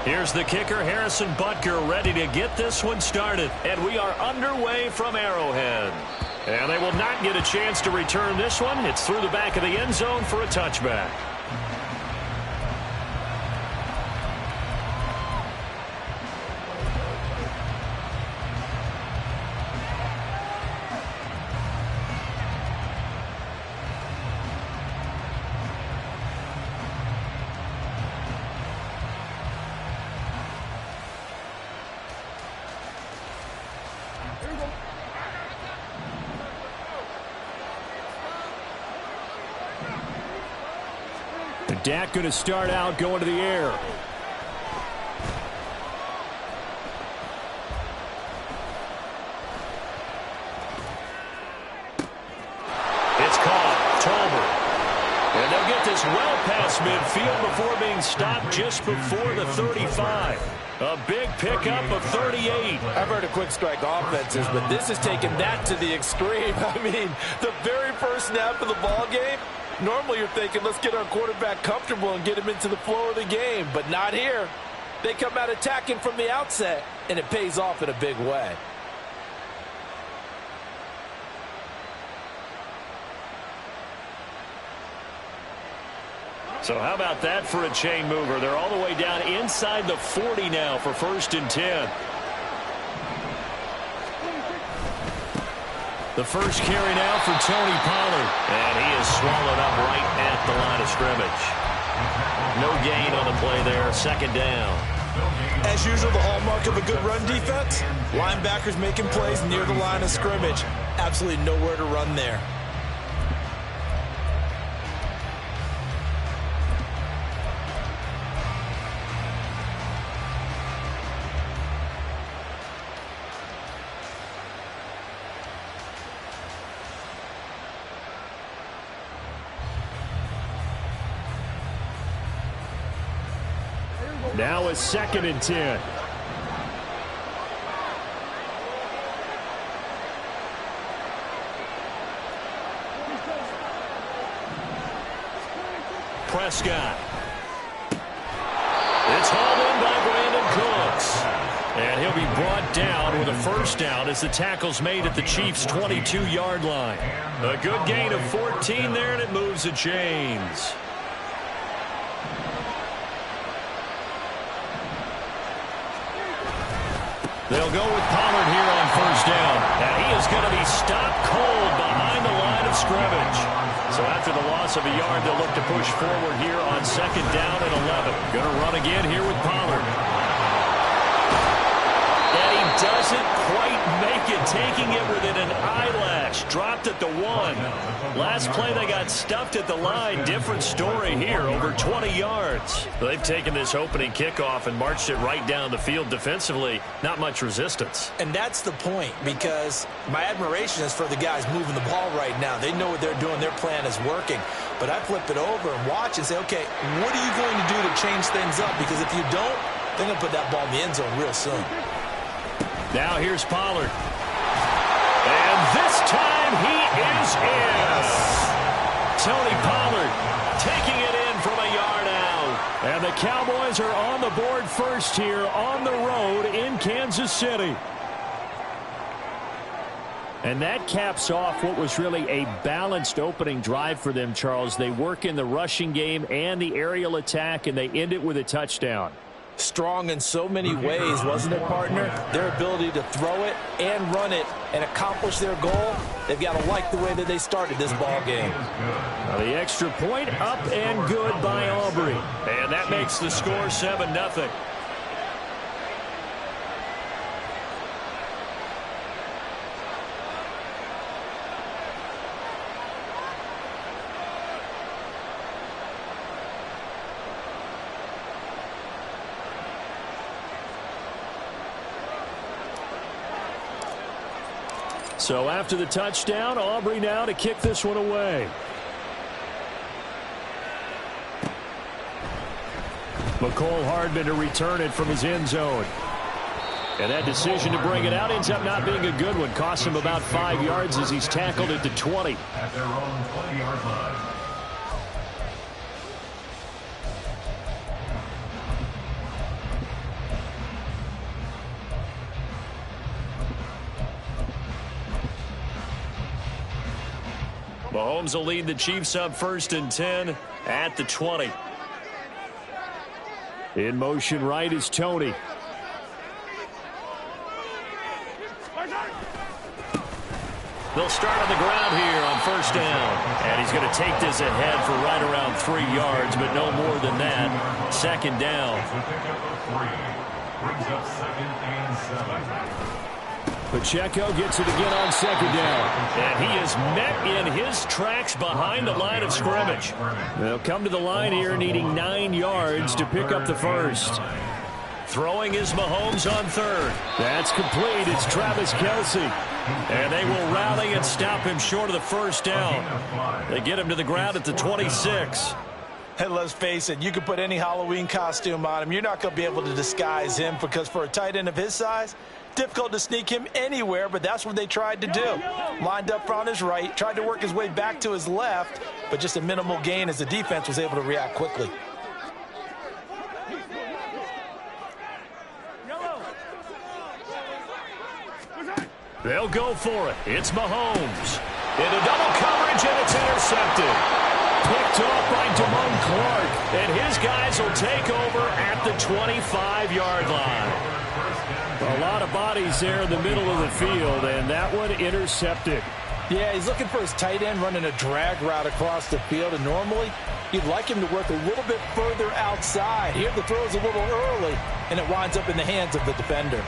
Here's the kicker, Harrison Butker, ready to get this one started. And we are underway from Arrowhead. And they will not get a chance to return this one. It's through the back of the end zone for a touchback. Dak going to start out going to the air. It's caught. Tolbert. And they'll get this well past midfield before being stopped just before the 35. A big pickup of 38. I've heard of quick strike offenses, but this has taken that to the extreme. I mean, the very first snap of the ball game, normally you're thinking, let's get our quarterback comfortable and get him into the flow of the game. But not here. They come out attacking from the outset, and it pays off in a big way. So how about that for a chain mover? They're all the way down inside the 40 now for 1st and 10. The first carry now for Tony Pollard. And he is swallowed up right at the line of scrimmage. No gain on the play there. 2nd down. As usual, the hallmark of a good run defense, linebackers making plays near the line of scrimmage. Absolutely nowhere to run there. Now it's 2nd and 10. Prescott. It's hauled in by Brandon Cooks. And he'll be brought down with a 1st down as the tackle's made at the Chiefs' 22-yard line. A good gain of 14 there, and it moves the chains. They'll go with Pollard here on 1st down. And he is going to be stopped cold behind the line of scrimmage. So after the loss of a yard, they'll look to push forward here on 2nd down and 11. Going to run again here with Pollard. And he doesn't quite make it, taking it within an eyelash. Dropped at the 1. Last play, they got stuffed at the line. Different story here, over 20 yards. They've taken this opening kickoff and marched it right down the field defensively. Not much resistance. And that's the point, because my admiration is for the guys moving the ball right now. They know what they're doing. Their plan is working. But I flip it over and watch and say, okay, what are you going to do to change things up? Because if you don't, they're going to put that ball in the end zone real soon. Now here's Pollard. And this time he is in. Tony Pollard taking it in from a yard out. And the Cowboys are on the board first here on the road in Kansas City. And that caps off what was really a balanced opening drive for them, Charles. They work in the rushing game and the aerial attack, and they end it with a touchdown. Strong in so many ways, wasn't it, partner? Their ability to throw it and run it and accomplish their goal, they've got to like the way that they started this ball game. The extra point up and good by Aubrey. And that makes the score 7-0. So after the touchdown, Aubrey now to kick this one away. McCole Hardman to return it from his end zone. And that decision to bring it out ends up not being a good one. Costs him about 5 yards as he's tackled at the 20. At their own 20-yard line. Mahomes will lead the Chiefs up 1st and 10 at the 20. In motion right is Tony. They'll start on the ground here on 1st down. And he's going to take this ahead for right around 3 yards, but no more than that. 2nd down. Pacheco gets it again on 2nd down. And he is met in his tracks behind the line of scrimmage. They'll come to the line here needing 9 yards to pick up the first. Throwing is Mahomes on 3rd. That's complete. It's Travis Kelce. And they will rally and stop him short of the 1st down. They get him to the ground at the 26. And let's face it, you can put any Halloween costume on him. You're not going to be able to disguise him because for a tight end of his size, difficult to sneak him anywhere, but that's what they tried to do. Lined up on his right, tried to work his way back to his left, but just a minimal gain as the defense was able to react quickly. They'll go for it. It's Mahomes. Into double coverage, and it's intercepted. Picked off by Damone Clark, and his guys will take over at the 25-yard line. A lot of bodies there in the middle of the field, and that one intercepted. Yeah, he's looking for his tight end running a drag route across the field, and normally you'd like him to work a little bit further outside. Here the throw is a little early, and it winds up in the hands of the defender.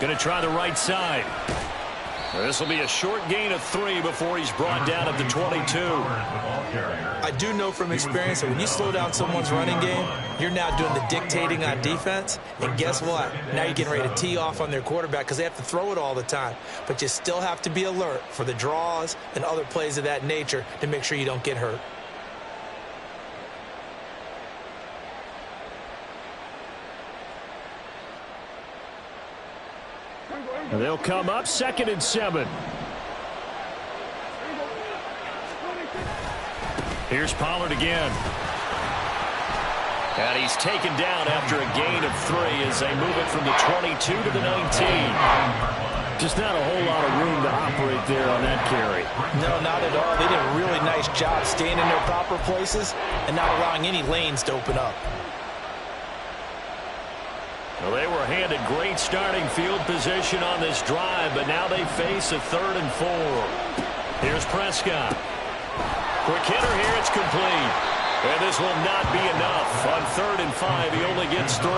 Going to try the right side. This will be a short gain of 3 before he's brought down at the 22. I do know from experience that when you slow down someone's running game, you're now doing the dictating on defense. And guess what? Now you're getting ready to tee off on their quarterback because they have to throw it all the time. But you still have to be alert for the draws and other plays of that nature to make sure you don't get hurt. They'll come up 2nd and 7. Here's Pollard again. And he's taken down after a gain of 3 as they move it from the 22 to the 19. Just not a whole lot of room to operate there on that carry. No, not at all. They did a really nice job staying in their proper places and not allowing any lanes to open up. Well, they were handed great starting field position on this drive, but now they face a 3rd and 4. Here's Prescott. Quick hitter here, it's complete. And this will not be enough. On 3rd and 5, he only gets 3.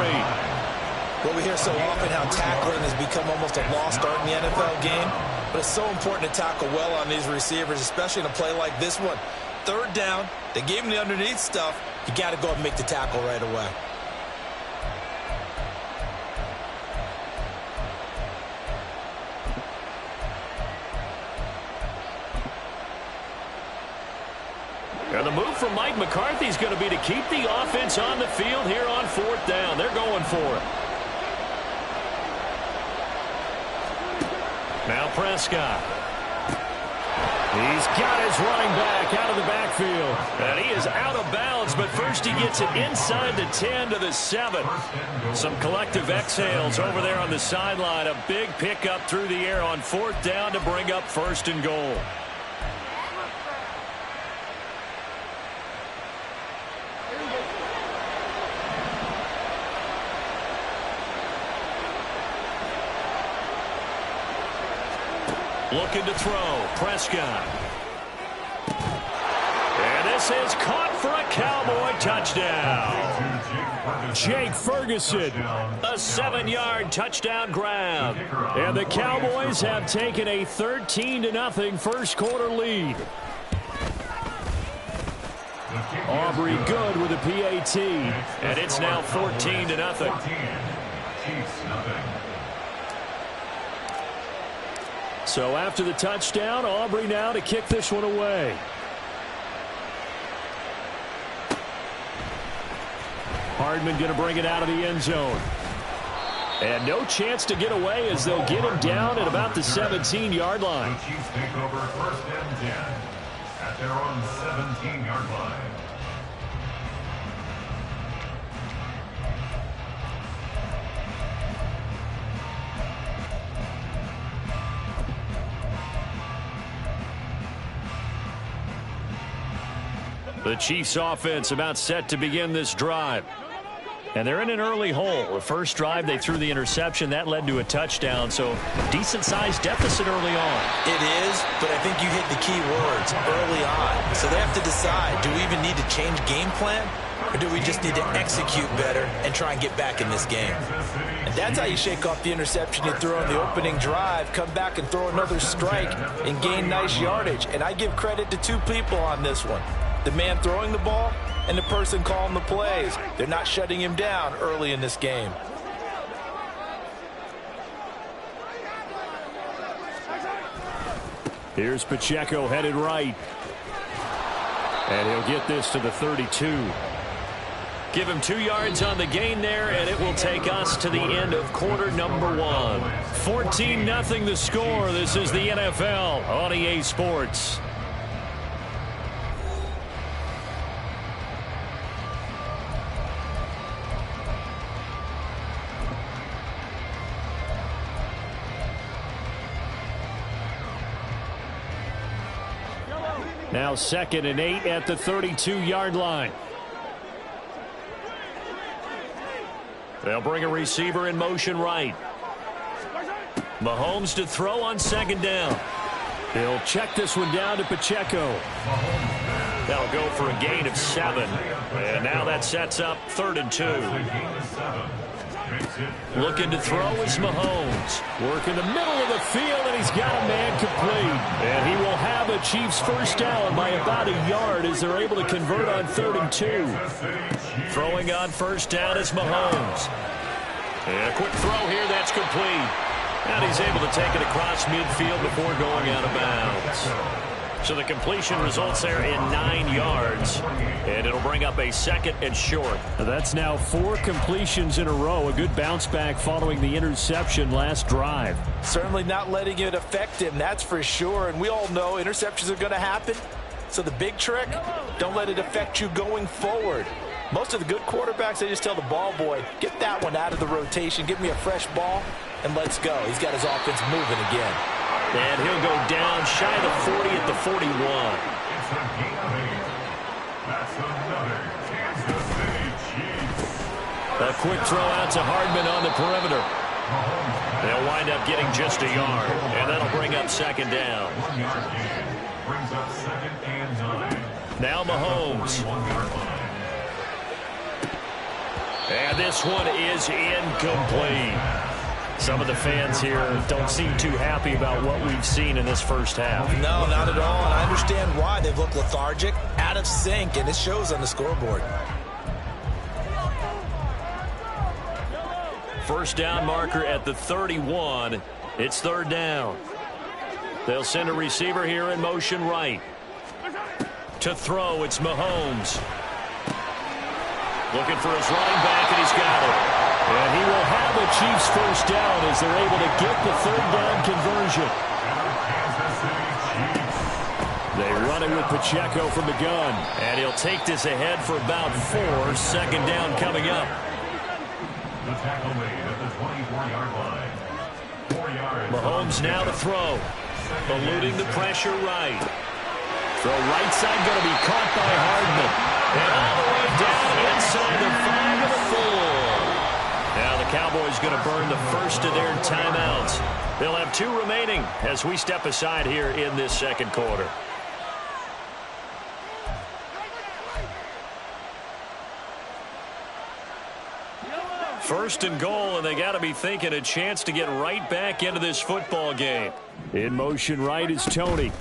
Well, we hear so often how tackling has become almost a lost art in the NFL game, but it's so important to tackle well on these receivers, especially in a play like this one. 3rd down, they gave him the underneath stuff. You got to go and make the tackle right away. And the move from Mike McCarthy is going to be to keep the offense on the field here on 4th down. They're going for it. Now Prescott. He's got his running back out of the backfield. And he is out of bounds, but first he gets it inside the 10 to the 7. Some collective exhales over there on the sideline. A big pickup through the air on 4th down to bring up 1st and goal. Looking to throw. Prescott. And this is caught for a Cowboy touchdown. Jake Ferguson. A 7-yard touchdown grab. And the Cowboys have taken a 13-0 first quarter lead. Aubrey good with a PAT. And it's now 14-0. So after the touchdown, Aubrey now to kick this one away. Hardman going to bring it out of the end zone. And no chance to get away as they'll get him down at about the 17-yard line. The Chiefs take over 1st and 10 at their own 17-yard line. The Chiefs offense about set to begin this drive. And they're in an early hole. The first drive, they threw the interception. That led to a touchdown, so decent-sized deficit early on. It is, but I think you hit the key words, early on. So they have to decide, do we even need to change game plan, or do we just need to execute better and try and get back in this game? And that's how you shake off the interception you threw on the opening drive, come back and throw another strike and gain nice yardage. And I give credit to two people on this one. The man throwing the ball and the person calling the plays. They're not shutting him down early in this game. Here's Pacheco headed right. And he'll get this to the 32. Give him 2 yards on the gain there, and it will take us to the end of quarter number 1. 14-0 the score. This is the NFL on EA Sports. Now 2nd and 8 at the 32-yard line. They'll bring a receiver in motion right. Mahomes to throw on 2nd down. He'll check this one down to Pacheco. That'll go for a gain of 7. And now that sets up 3rd and 2. Looking to throw is Mahomes. Work in the middle of the field, and he's got a man complete. And he will have a Chiefs first down by about a yard as they're able to convert on 3rd and 2. Throwing on first down is Mahomes. And a quick throw here, that's complete. And he's able to take it across midfield before going out of bounds. So the completion results there in 9 yards. And it'll bring up a 2nd and short. That's now 4 completions in a row. A good bounce back following the interception last drive. Certainly not letting it affect him, that's for sure. And we all know interceptions are going to happen. So the big trick, don't let it affect you going forward. Most of the good quarterbacks, they just tell the ball boy, get that one out of the rotation, give me a fresh ball, and let's go. He's got his offense moving again. And he'll go down shy of the 40 at the 41. A quick throw out to Hardman on the perimeter. They'll wind up getting just a yard, and that'll bring up 2nd down. Now Mahomes. And this one is incomplete. Some of the fans here don't seem too happy about what we've seen in this first half. No, not at all. And I understand why. They've looked lethargic, out of sync, and it shows on the scoreboard. First down marker at the 31. It's 3rd down. They'll send a receiver here in motion right. To throw, it's Mahomes. Looking for his running back, and he's got it. And he will have a Chiefs first down as they're able to get the 3rd down conversion. They run it with Pacheco from the gun. And he'll take this ahead for about 4. 2nd down coming up. Mahomes now to throw. Eluding the pressure right. Throw right side going to be caught by Hardman. And all the way down inside the 5 of the 4. Now the Cowboys going to burn the first of their timeouts. They'll have 2 remaining as we step aside here in this 2nd quarter. First and goal, and they got to be thinking a chance to get right back into this football game. In motion right is Tony.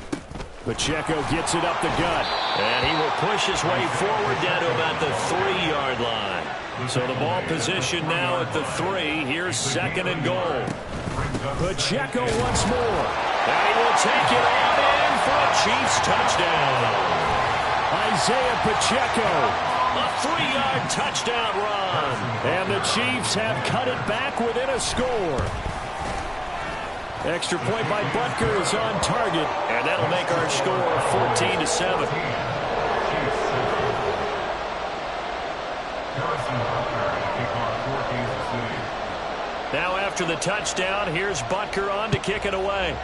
Pacheco gets it up the gut. And he will push his way forward down to about the 3-yard line. So the ball position now at the 3. Here's 2nd and goal. Pacheco once more. And he will take it on in for a Chiefs touchdown. Isaiah Pacheco. A 3-yard touchdown run. And the Chiefs have cut it back within a score. Extra point by Butker is on target. And that'll make our score 14-7. Now after the touchdown, here's Butker on to kick it away.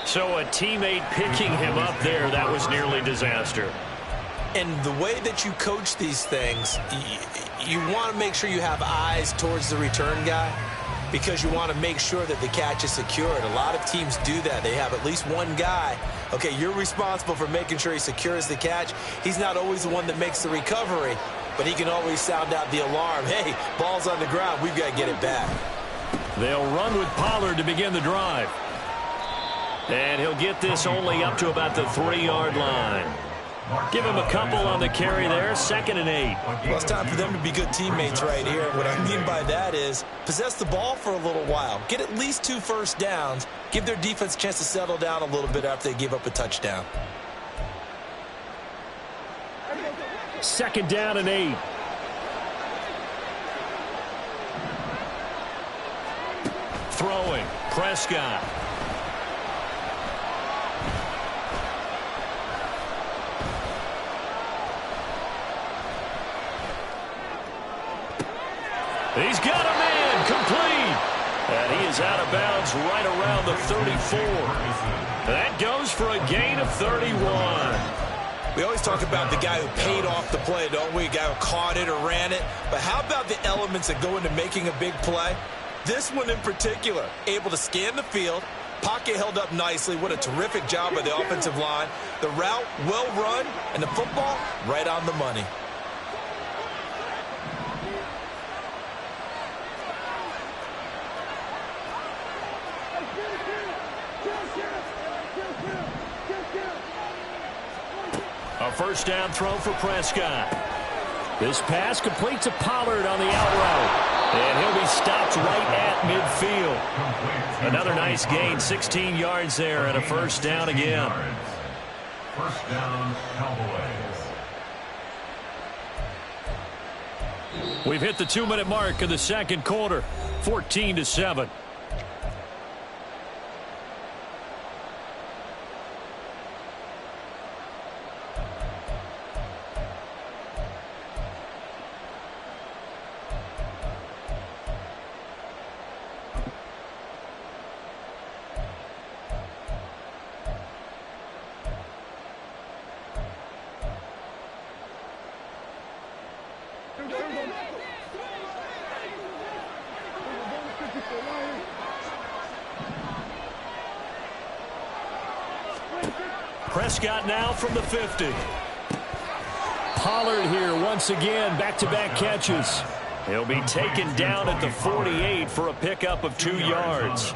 So a teammate picking him up there, that was nearly disaster. And the way that you coach these things, you want to make sure you have eyes towards the return guy because you want to make sure that the catch is secured. A lot of teams do that. They have at least one guy. Okay, you're responsible for making sure he secures the catch. He's not always the one that makes the recovery, but he can always sound out the alarm. Hey, ball's on the ground. We've got to get it back. They'll run with Pollard to begin the drive. And he'll get this only up to about the 3-yard line. Give him a couple on the carry there, 2nd and 8. Well, it's time for them to be good teammates right here. What I mean by that is possess the ball for a little while. Get at least 2 first downs. Give their defense a chance to settle down a little bit after they give up a touchdown. 2nd down and 8. Throwing, Prescott. He's got a man, complete. And he is out of bounds right around the 34. That goes for a gain of 31. We always talk about the guy who paid off the play, don't we? A guy who caught it or ran it. But how about the elements that go into making a big play? This one in particular, able to scan the field, pocket held up nicely. What a terrific job by the offensive line. The route well run, and the football right on the money. A first down throw for Prescott. This pass complete to Pollard on the out route. And he'll be stopped right at midfield. Another nice gain, 16 yards there, and a first down again. First down, Cowboys. We've hit the 2-minute mark of the second quarter, 14-7. Prescott now from the 50. Pollard here once again, back-to-back catches. He'll be taken down at the 48 for a pickup of 2 yards.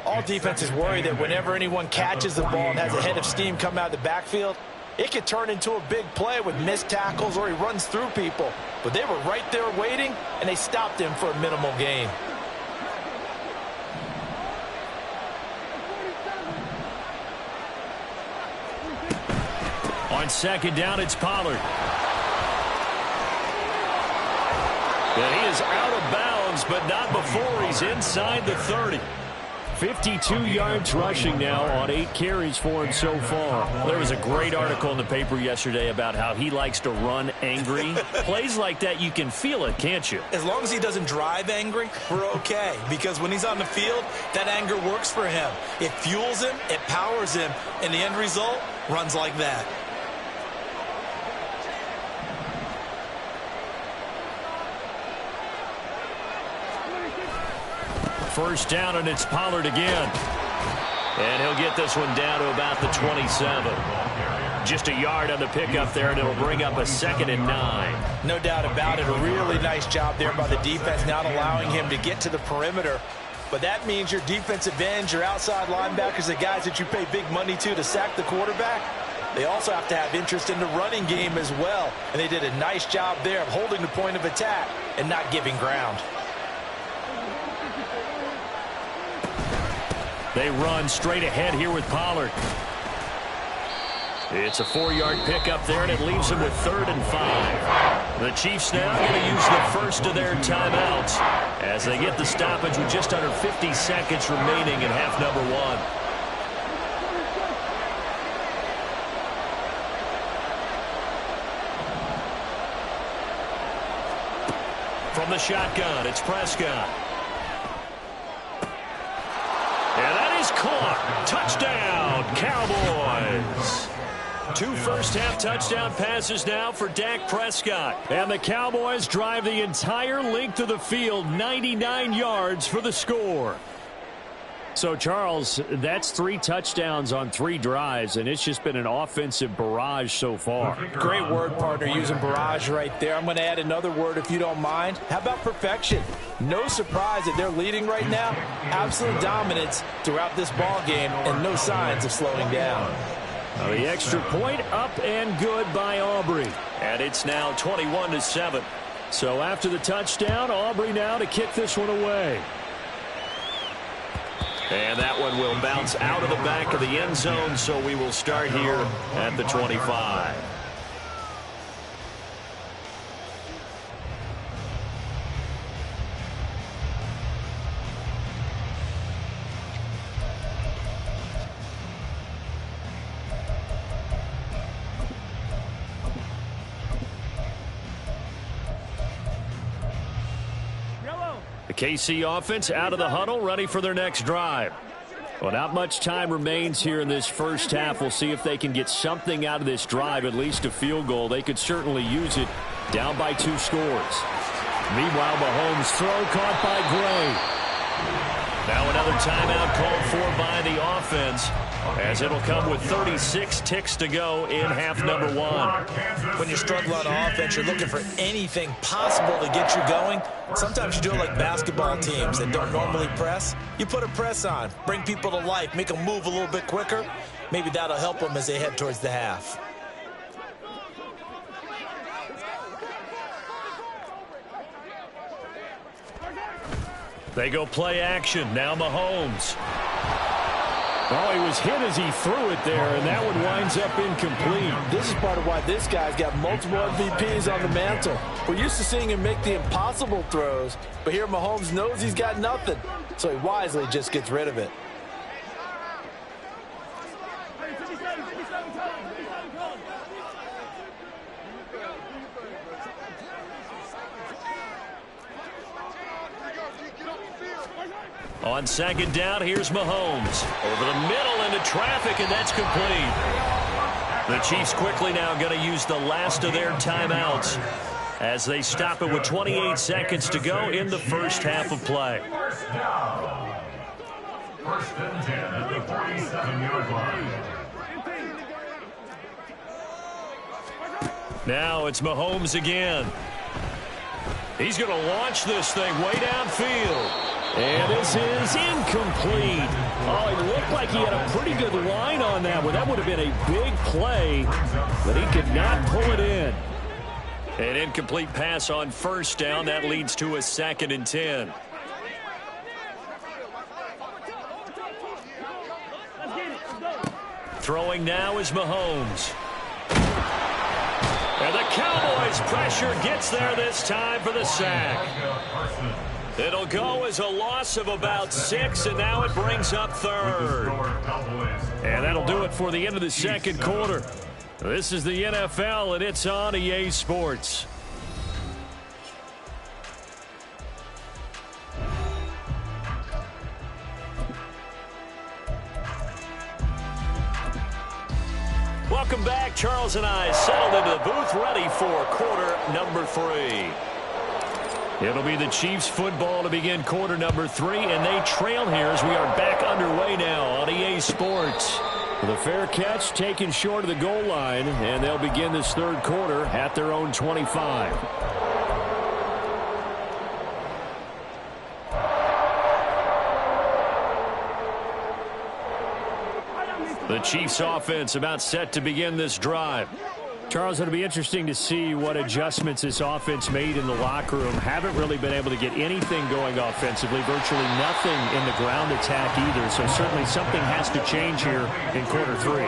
All defenses worry that whenever anyone catches the ball and has a head of steam come out of the backfield, it could turn into a big play with missed tackles or he runs through people. But they were right there waiting, and they stopped him for a minimal gain. On second down, it's Pollard. And he is out of bounds, but not before he's inside the 30. 52 yards rushing now on 8 carries for him so far. There was a great article in the paper yesterday about how he likes to run angry. Plays like that, you can feel it, can't you? As long as he doesn't drive angry, we're okay. Because when he's on the field, that anger works for him. It fuels him, it powers him, and the end result runs like that. First down, and it's Pollard again. And he'll get this one down to about the 27. Just a yard on the pickup there, and it'll bring up a 2nd and 9. No doubt about it. A really nice job there by the defense, not allowing him to get to the perimeter. But that means your defensive ends, your outside linebackers, the guys that you pay big money to sack the quarterback, they also have to have interest in the running game as well. And they did a nice job there of holding the point of attack and not giving ground. They run straight ahead here with Pollard. It's a 4-yard pickup there, and it leaves them with 3rd and 5. The Chiefs now going to use the first of their timeouts as they get the stoppage with just under 50 seconds remaining in half number 1. From the shotgun, it's Prescott. And that is caught. Touchdown. Cowboys. 2 first-half touchdown passes now for Dak Prescott. And the Cowboys drive the entire length of the field, 99 yards for the score. So, Charles, that's 3 touchdowns on 3 drives, and it's just been an offensive barrage so far. Great word, partner, using barrage right there. I'm going to add another word if you don't mind. How about perfection? No surprise that they're leading right now. Absolute dominance throughout this ball game and no signs of slowing down. The extra point up and good by Aubrey. And it's now 21-7. So after the touchdown, Aubrey now to kick this one away. And that one will bounce out of the back of the end zone, so we will start here at the 25. The KC offense out of the huddle, ready for their next drive. Well, not much time remains here in this first half. We'll see if they can get something out of this drive, at least a field goal. They could certainly use it, down by 2 scores. Meanwhile, Mahomes' throw caught by Gray. Now another timeout called for by the offense, as it'll come with 36 ticks to go in half number 1. When you struggle on offense, you're looking for anything possible to get you going. Sometimes you do it like basketball teams that don't normally press. You put a press on, bring people to life, make them move a little bit quicker. Maybe that'll help them as they head towards the half. They go play action. Now Mahomes. Oh, he was hit as he threw it there, and that one winds up incomplete. This is part of why this guy's got multiple MVPs on the mantle. We're used to seeing him make the impossible throws, but here Mahomes knows he's got nothing, so he wisely just gets rid of it. On second down, here's Mahomes. Over the middle into traffic, and that's complete. The Chiefs quickly now going to use the last of their timeouts as they stop it with 28 seconds to go in the first half of play. First and 10 at the 47-yard line. Now it's Mahomes again. He's going to launch this thing way downfield. And this is incomplete. Oh, it looked like he had a pretty good line on that one. That would have been a big play, but he could not pull it in. An incomplete pass on first down. That leads to a 2nd and 10. Throwing now is Mahomes. And the Cowboys' pressure gets there this time for the sack. It'll go as a loss of about 6, and now it brings up 3rd. And that'll do it for the end of the second quarter. This is the NFL, and it's on EA Sports. Welcome back. Charles and I settled into the booth, ready for quarter number 3. It'll be the Chiefs football to begin quarter number 3, and they trail here as we are back underway now on EA Sports. The fair catch taken short of the goal line, and they'll begin this third quarter at their own 25. The Chiefs offense about set to begin this drive. Charles, it'll be interesting to see what adjustments this offense made in the locker room. Haven't really been able to get anything going offensively, virtually nothing in the ground attack either. So certainly something has to change here in quarter 3.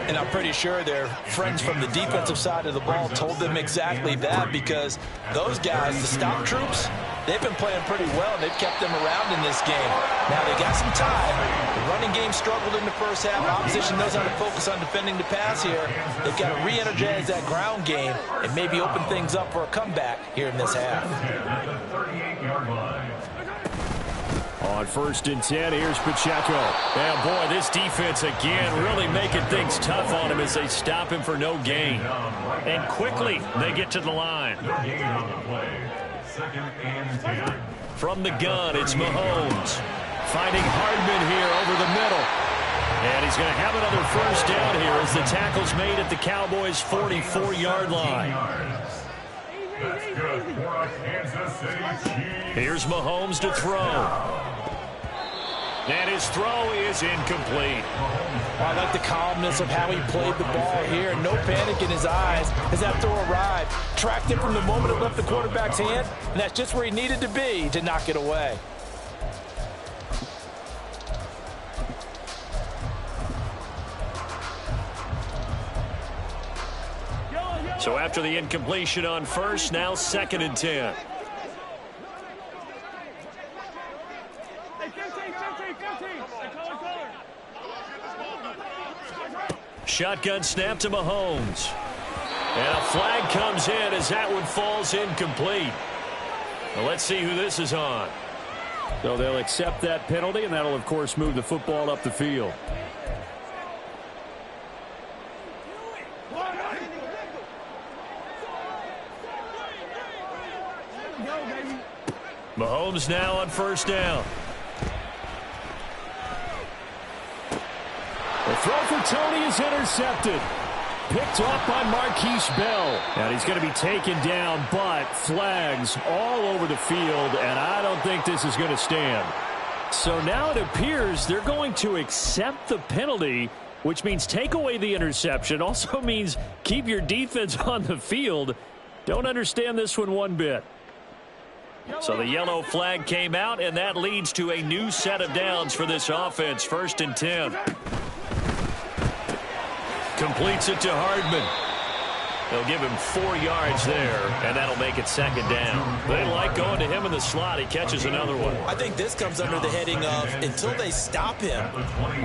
And I'm pretty sure their friends from the defensive side of the ball told them exactly that, because those guys, the stop troops, they've been playing pretty well, and they've kept them around in this game. Now they got some time. The running game struggled in the first half. Opposition knows how to focus on defending the pass here. They've got to re-energize that ground game and maybe open things up for a comeback here in this half. On 1st and 10, here's Pacheco. And boy, this defense again really making things tough on him as they stop him for no gain. And quickly, they get to the line. From the gun, it's Mahomes. Finding Hardman here over the middle. And he's going to have another first down here as the tackle's made at the Cowboys' 44-yard line. That's good for a Kansas City Chiefs. Here's Mahomes to throw. And his throw is incomplete. I like the calmness of how he played the ball here. No panic in his eyes as that throw arrived. Tracked it from the moment it left the quarterback's hand, and that's just where he needed to be to knock it away. So after the incompletion on first, now 2nd and 10. Shotgun snap to Mahomes. And a flag comes in as that one falls incomplete. Well, let's see who this is on. So they'll accept that penalty, and that'll, of course, move the football up the field. Mahomes now on 1st down. The throw for Tony is intercepted. Picked off by Marquise Bell. And he's going to be taken down, but flags all over the field, and I don't think this is going to stand. So now it appears they're going to accept the penalty, which means take away the interception. Also means keep your defense on the field. Don't understand this one bit. So the yellow flag came out, and that leads to a new set of downs for this offense. 1st and 10. Completes it to Hardman. They'll give him 4 yards there, and that'll make it 2nd down. They like going to him in the slot. He catches another one. I think this comes under the heading of until they stop him,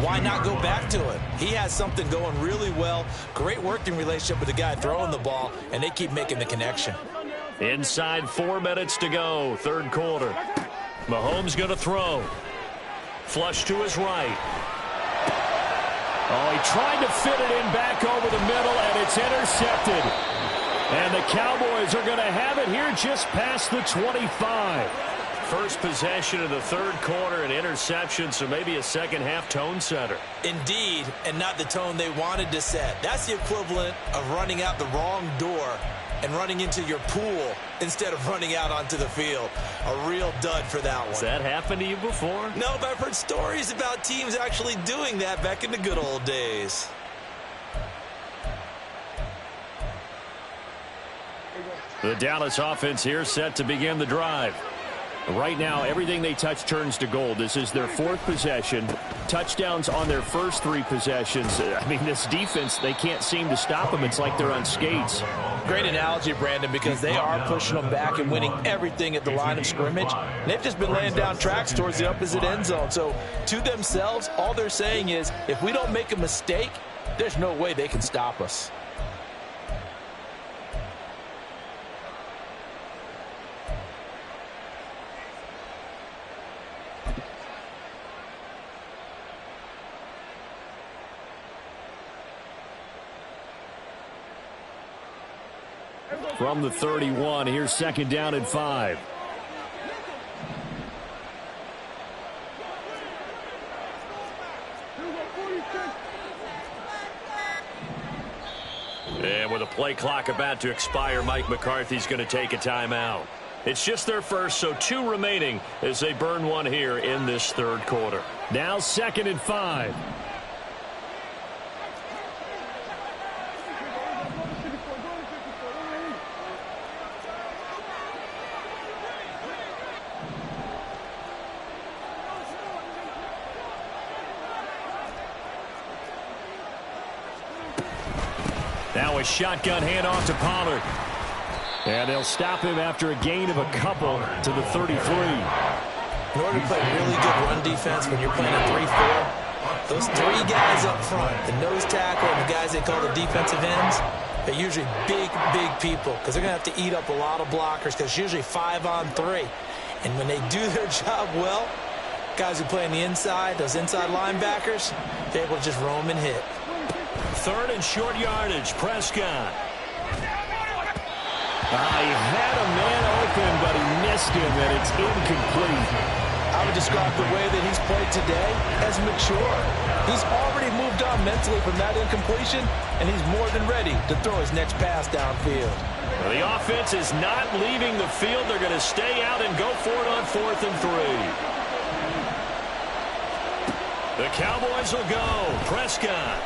why not go back to him? He has something going really well. Great working relationship with the guy throwing the ball, and they keep making the connection. Inside 4 minutes to go, 3rd quarter. Mahomes going to throw. Flush to his right. Oh, he tried to fit it in back over the middle, and it's intercepted. And the Cowboys are going to have it here just past the 25. First possession of the 3rd quarter, an interception, so maybe a second-half tone setter. Indeed, and not the tone they wanted to set. That's the equivalent of running out the wrong door and running into your pool instead of running out onto the field. A real dud for that one. Has that happened to you before? No, but I've heard stories about teams actually doing that back in the good old days. The Dallas offense here set to begin the drive. Right now, everything they touch turns to gold. This is their 4th possession. Touchdowns on their first 3 possessions. I mean, this defense, they can't seem to stop them. It's like they're on skates. Great analogy, Brandon, because they are pushing them back and winning everything at the line of scrimmage. They've just been laying down tracks towards the opposite end zone. So to themselves, all they're saying is, if we don't make a mistake, there's no way they can stop us. From the 31, here's 2nd down and 5. And with a play clock about to expire, Mike McCarthy's going to take a timeout. It's just their first, so 2 remaining as they burn one here in this 3rd quarter. Now 2nd and 5. Now a shotgun handoff to Pollard. And they'll stop him after a gain of a couple to the 33. In order to play really good run defense when you're playing a 3-4, those 3 guys up front, the nose tackle and the guys they call the defensive ends, they're usually big people because they're going to have to eat up a lot of blockers because it's usually 5 on 3. And when they do their job well, Guys who play on the inside, those inside linebackers, they're able to just roam and hit. 3rd and short yardage. Prescott. He had a man open, but he missed him, and it's incomplete. I would describe the way that he's played today as mature. He's already moved on mentally from that incompletion, and he's more than ready to throw his next pass downfield. Well, the offense is not leaving the field. They're going to stay out and go for it on 4th and 3. The Cowboys will go. Prescott.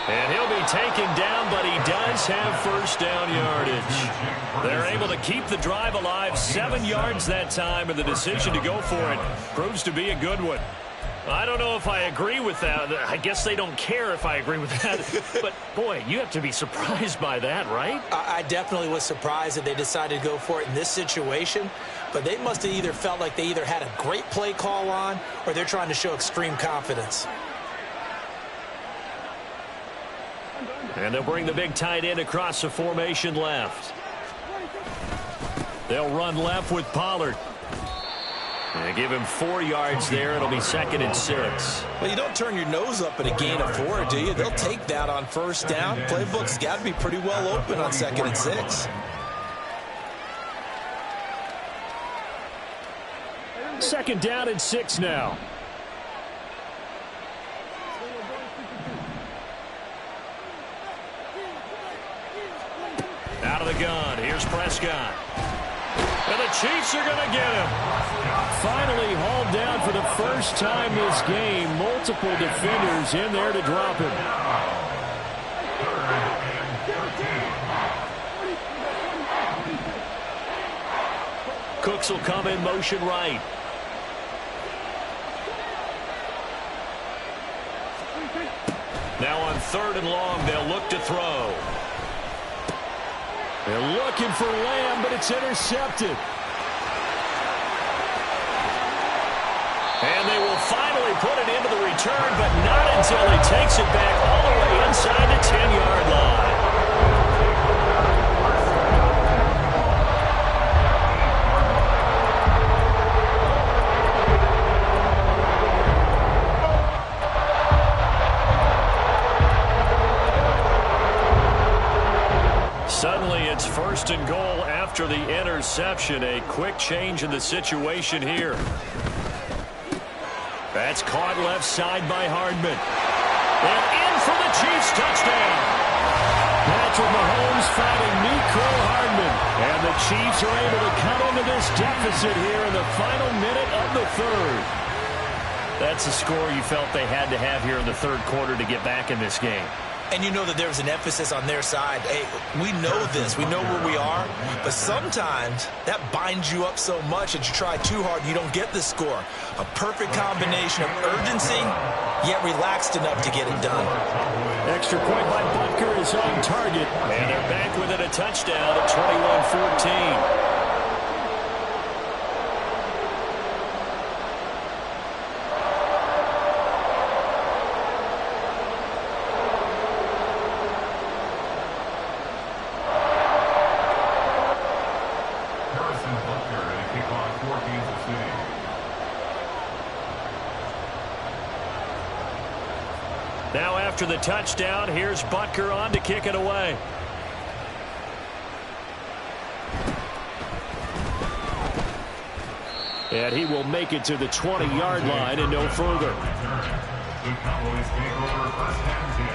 And he'll be taken down, but he does have 1st down yardage. They're able to keep the drive alive, 7 yards that time, and the decision to go for it proves to be a good one. I don't know if I agree with that. I guess they don't care if I agree with that. But, boy, you have to be surprised by that, right? I definitely was surprised that they decided to go for it in this situation. But they must have either felt like they either had a great play call on or they're trying to show extreme confidence. And they'll bring the big tight end across the formation left. They'll run left with Pollard. And give him 4 yards there. It'll be 2nd and 6. Well, you don't turn your nose up at a gain of 4, do you? They'll take that on 1st down. Playbook's got to be pretty well open on 2nd and 6. 2nd down and 6 now. Out of the gun. Here's Prescott. And the Chiefs are going to get him. Finally hauled down for the first time this game. Multiple defenders in there to drop him. Cooks will come in motion right. Now on 3rd and long, they'll look to throw. They're looking for Lamb, but it's intercepted. And they will finally put it into the return, but not until he takes it back all the way inside the 10-yard line. Suddenly, it's 1st and goal after the interception. A quick change in the situation here. That's caught left side by Hardman. And in for the Chiefs touchdown. Patrick Mahomes finding Nico Hardman. And the Chiefs are able to cut into this deficit here in the final minute of the 3rd. That's a score you felt they had to have here in the 3rd quarter to get back in this game. And you know that there was an emphasis on their side. Hey, we know this. We know where we are. But sometimes that binds you up so much that you try too hard and you don't get the score. A perfect combination of urgency, yet relaxed enough to get it done. Extra point by Butker is on target. And they're back with it, a touchdown at 21-14. Now after the touchdown, here's Butker on to kick it away. And he will make it to the 20-yard line and no further. The Cowboys take over 1st and 10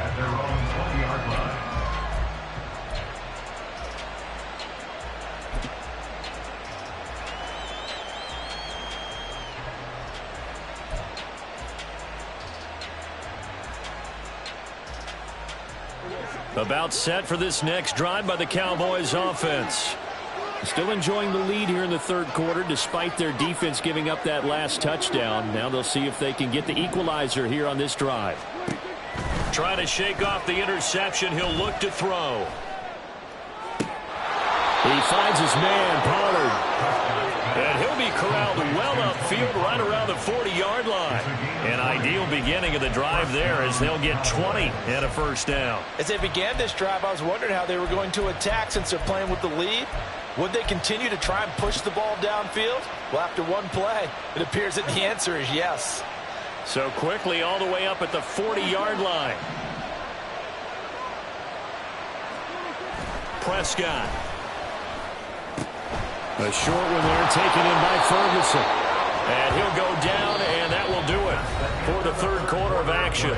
at their own 20-yard line. About set for this next drive by the Cowboys offense. Still enjoying the lead here in the 3rd quarter despite their defense giving up that last touchdown. Now they'll see if they can get the equalizer here on this drive. Trying to shake off the interception. He'll look to throw. He finds his man, Pollard. And he'll be corralled well upfield right around the 40-yard line. An ideal beginning of the drive there as they'll get 20 and a first down. As they began this drive, I was wondering how they were going to attack since they're playing with the lead. Would they continue to try and push the ball downfield? Well, after one play, it appears that the answer is yes. So quickly all the way up at the 40-yard line. Prescott. A short one there taken in by Ferguson. And he'll go down, and that will do it for the third quarter of action.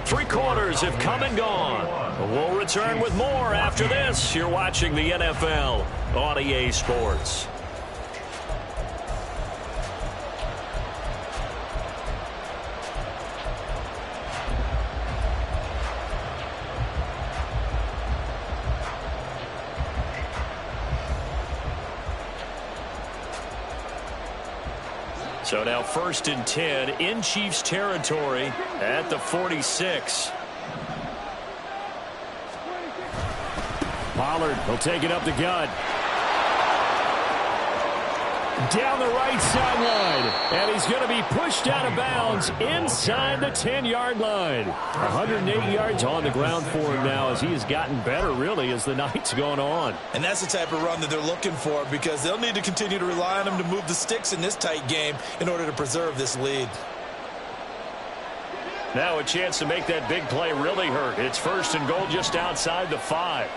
3 quarters have come and gone. We'll return with more after this. You're watching the NFL on EA Sports. So now 1st and 10 in Chiefs territory at the 46. Pollard will take it up the gut. Down the right sideline. And he's going to be pushed out of bounds inside the 10-yard line. 108 yards on the ground for him now as he has gotten better, really, as the night's gone on. And that's the type of run that they're looking for because they'll need to continue to rely on him to move the sticks in this tight game in order to preserve this lead. Now a chance to make that big play really hurt. It's 1st and goal just outside the 5.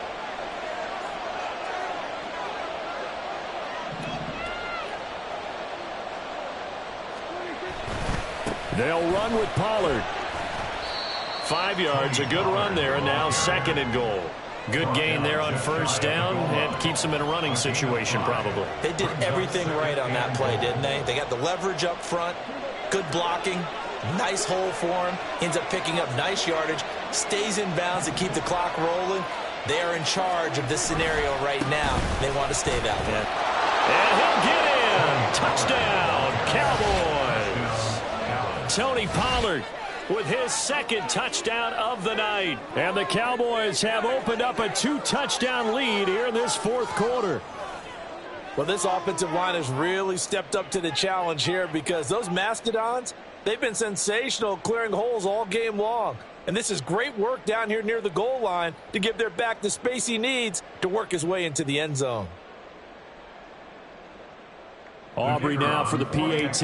They'll run with Pollard. 5 yards, a good run there, and now 2nd and goal. Good gain there on 1st down, and keeps them in a running situation probably. They did everything right on that play, didn't they? They got the leverage up front, good blocking, nice hole for him, ends up picking up nice yardage, stays in bounds to keep the clock rolling. They are in charge of this scenario right now. They want to stay that way. And he'll get in. Touchdown, Cowboys. Tony Pollard with his 2nd touchdown of the night. And the Cowboys have opened up a 2-touchdown lead here in this 4th quarter. Well, this offensive line has really stepped up to the challenge here because those Mastodons, they've been sensational clearing holes all game long. And this is great work down here near the goal line to give their back the space he needs to work his way into the end zone. Aubrey now for the PAT.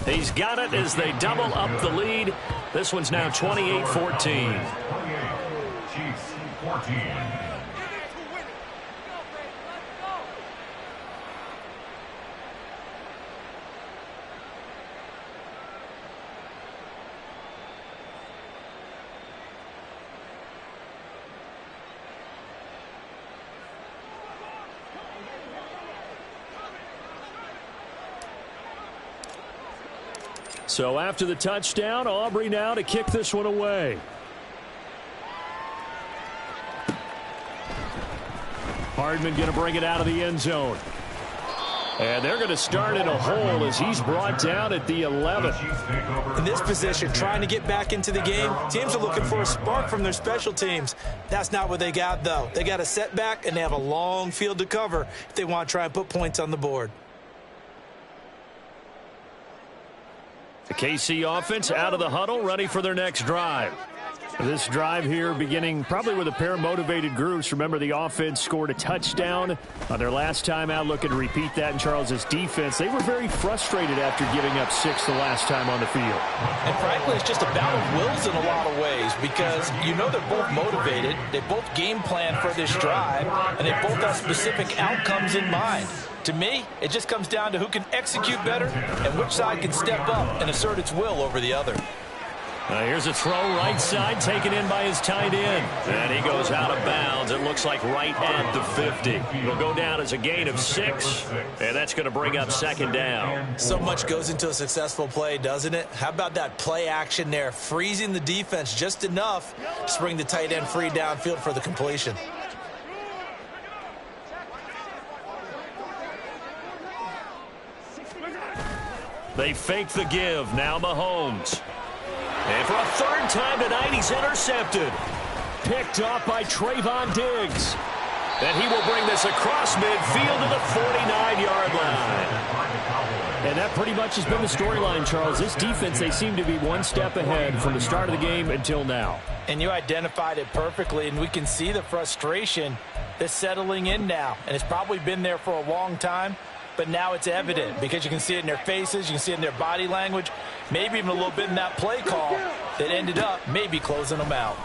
He's got it as they double up the lead. This one's now 28-14. 28, Chiefs 14. So after the touchdown, Aubrey now to kick this one away. Hardman going to bring it out of the end zone. And they're going to start in a hole as he's brought down at the 11. In this position, trying to get back into the game, teams are looking for a spark from their special teams. That's not what they got, though. They got a setback, and they have a long field to cover if they want to try and put points on the board. The KC offense out of the huddle, ready for their next drive. This drive here beginning probably with a pair of motivated groups. Remember, the offense scored a touchdown on their last time out. Looking to repeat that in Charles's defense. They were very frustrated after giving up 6 the last time on the field. And frankly, it's just a battle of wills in a lot of ways because you know they're both motivated. They both game plan for this drive, and they both have specific outcomes in mind. To me, it just comes down to who can execute better and which side can step up and assert its will over the other. Here's a throw right side taken in by his tight end. And he goes out of bounds. It looks like right at the 50. It'll go down as a gain of 6. And that's going to bring up 2nd down. So much goes into a successful play, doesn't it? How about that play action there? Freezing the defense just enough to bring the tight end free downfield for the completion. They fake the give. Now Mahomes. And for a 3rd time tonight, he's intercepted. picked off by Trayvon Diggs. And he will bring this across midfield to the 49-yard line. And that pretty much has been the storyline, Charles. This defense, they seem to be one step ahead from the start of the game until now. And you identified it perfectly, and we can see the frustration that's settling in now. And it's probably been there for a long time, but now it's evident because you can see it in their faces, you can see it in their body language, maybe even a little bit in that play call that ended up maybe closing them out.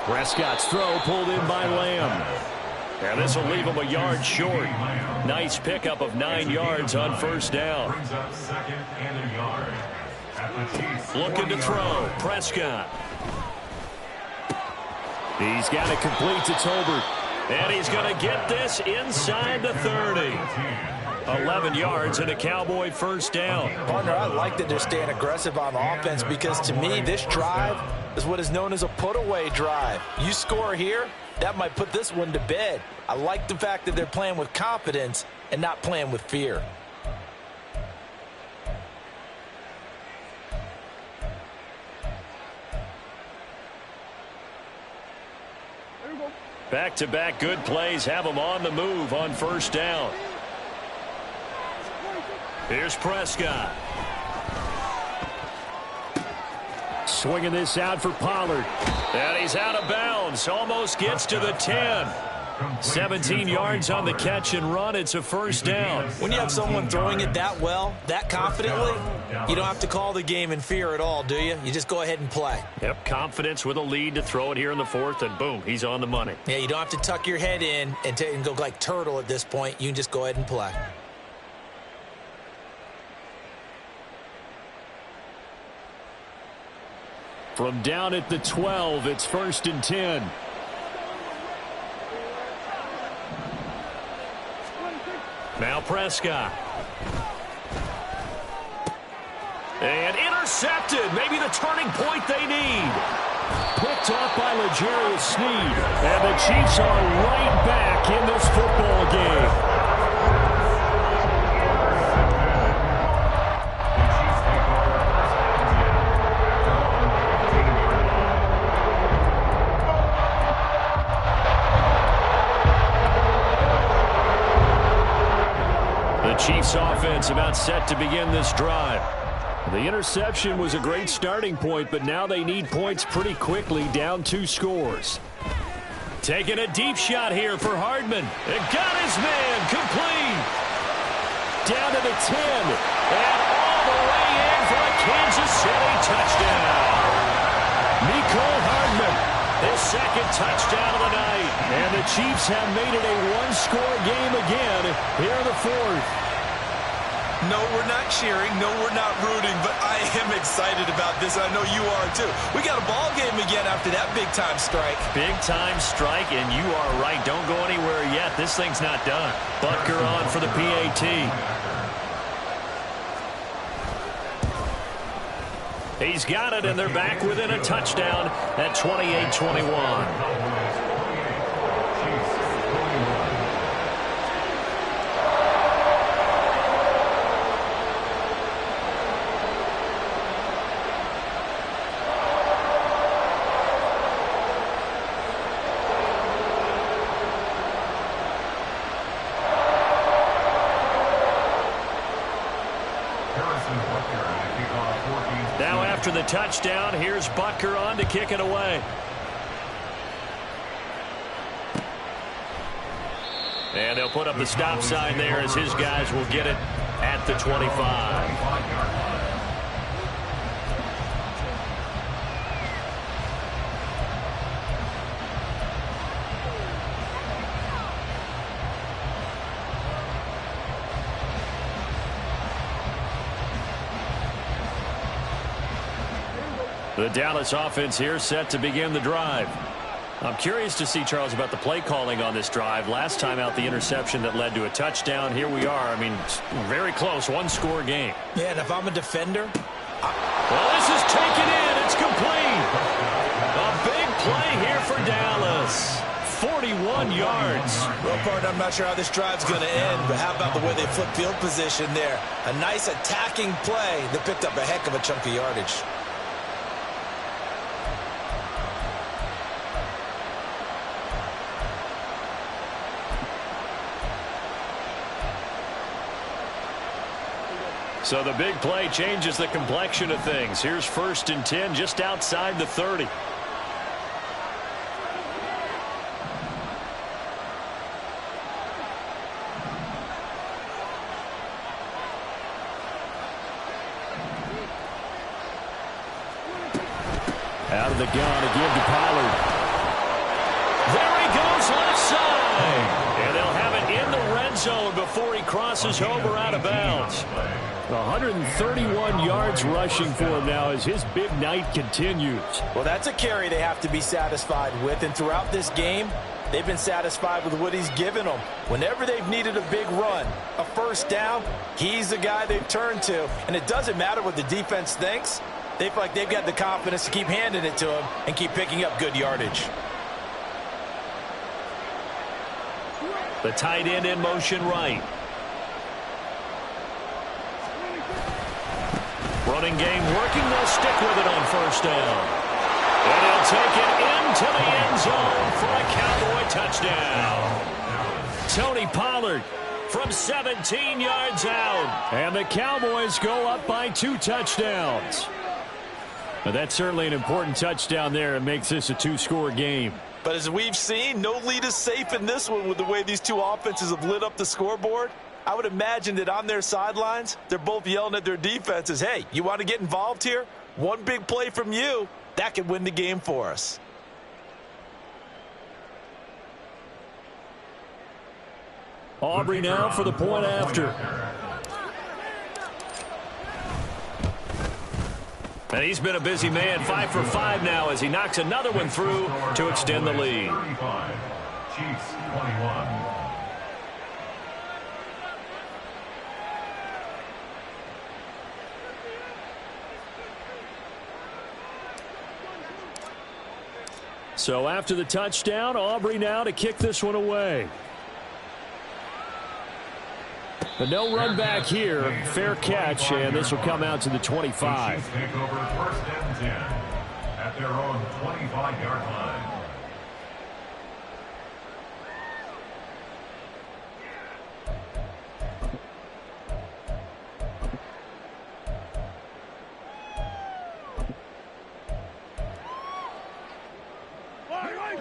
Prescott's throw pulled in by Lamb. And this will leave him a yard short. Nice pickup of 9 yards on first down. Looking to throw. Prescott. He's got it complete to Tolbert. And he's going to get this inside the 30. 11 yards and a Cowboy first down. Partner, I like that they're staying aggressive on offense because to me this drive is what is known as a put-away drive. You score here, that might put this one to bed. I like the fact that they're playing with confidence and not playing with fear. Back-to-back good plays have them on the move on first down. Here's Prescott. Swinging this out for Pollard. And he's out of bounds. Almost gets to the 10. 17 yards on the catch and run. It's a first down. When you have someone throwing it that well, that confidently, you don't have to call the game in fear at all, do you? You just go ahead and play. Yep, confidence with a lead to throw it here in the fourth, and boom, he's on the money. Yeah, you don't have to tuck your head in and go like turtle at this point. You can just go ahead and play. From down at the 12, it's 1st and 10. Now Prescott. And intercepted. Maybe the turning point they need. Picked off by L'Jarius Sneed. And the Chiefs are right back in this football game. Chiefs offense about set to begin this drive. The interception was a great starting point, but now they need points pretty quickly, down 2 scores. Taking a deep shot here for Hardman. And got his man complete. Down to the 10. And all the way in for a Kansas City touchdown. Nicole Hardman, his second touchdown of the night. And the Chiefs have made it a 1-score game again here in the fourth. No, we're not cheering. No, we're not rooting, but I am excited about this. I know you are, too. We got a ball game again after that big-time strike. Big-time strike, and you are right. Don't go anywhere yet. This thing's not done. Butker on for the PAT. He's got it, and they're back within a touchdown at 28-21. Now after the touchdown, here's Butker on to kick it away. And they'll put up the stop sign there as his guys will get it at the 25. The Dallas offense here set to begin the drive. I'm curious to see, Charles, about the play calling on this drive. Last time out, the interception that led to a touchdown. Here we are. I mean, very close, 1-score game. Yeah, and if I'm a defender... Well, this is taken in. It's complete. A big play here for Dallas. 41 yards. Well, partner, I'm not sure how this drive's going to end, but how about the way they flip field position there? A nice attacking play that picked up a heck of a chunk of yardage. So the big play changes the complexion of things. Here's 1st and 10 just outside the 30. Out of the gun again to Pollard. There he goes left side. And they'll have it in the red zone before he crosses over out of bounds. 131 yards rushing for him now as his big night continues. Well, that's a carry they have to be satisfied with. And throughout this game, they've been satisfied with what he's given them. Whenever they've needed a big run, a 1st down, he's the guy they've turned to. And it doesn't matter what the defense thinks. They feel like they've got the confidence to keep handing it to him and keep picking up good yardage. The tight end in motion right. Running game working. They'll stick with it on 1st down. And he'll take it into the end zone for a Cowboy touchdown. Tony Pollard from 17 yards out. And the Cowboys go up by 2 touchdowns. But that's certainly an important touchdown there. It makes this a 2-score game. But as we've seen, no lead is safe in this one with the way these two offenses have lit up the scoreboard. I would imagine that on their sidelines, they're both yelling at their defenses, hey, you want to get involved here? One big play from you, that could win the game for us. Aubrey now for the point after. And he's been a busy man, 5 for 5 now as he knocks another one through to extend the lead. 35, Chiefs 21. So after the touchdown, Aubrey now to kick this one away. But no run back here. Fair catch, and this will come out to the 25. The Chiefs take over 1st and 10 at their own 25-yard line.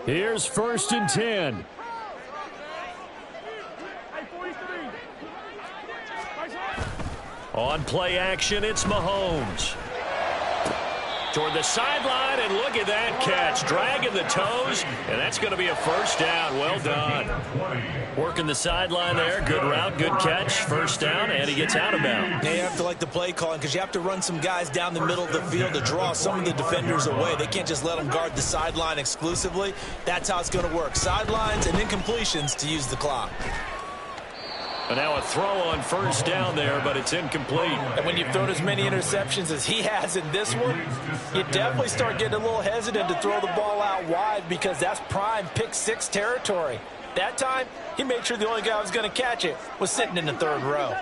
Here's 1st and 10. On play action, it's Mahomes. Toward the sideline, and look at that catch. Dragging the toes, and that's going to be a 1st down. Well done. Working the sideline there. Good route, good catch. 1st down, and he gets out of bounds. Yeah, you have to like the play calling because you have to run some guys down the middle of the field to draw some of the defenders away. They can't just let them guard the sideline exclusively. That's how it's going to work. Sidelines and incompletions to use the clock. And now a throw on 1st down there, but it's incomplete. And when you've thrown as many interceptions as he has in this one, you definitely start getting a little hesitant to throw the ball out wide because that's prime pick 6 territory. That time, he made sure the only guy who was going to catch it was sitting in the 3rd row.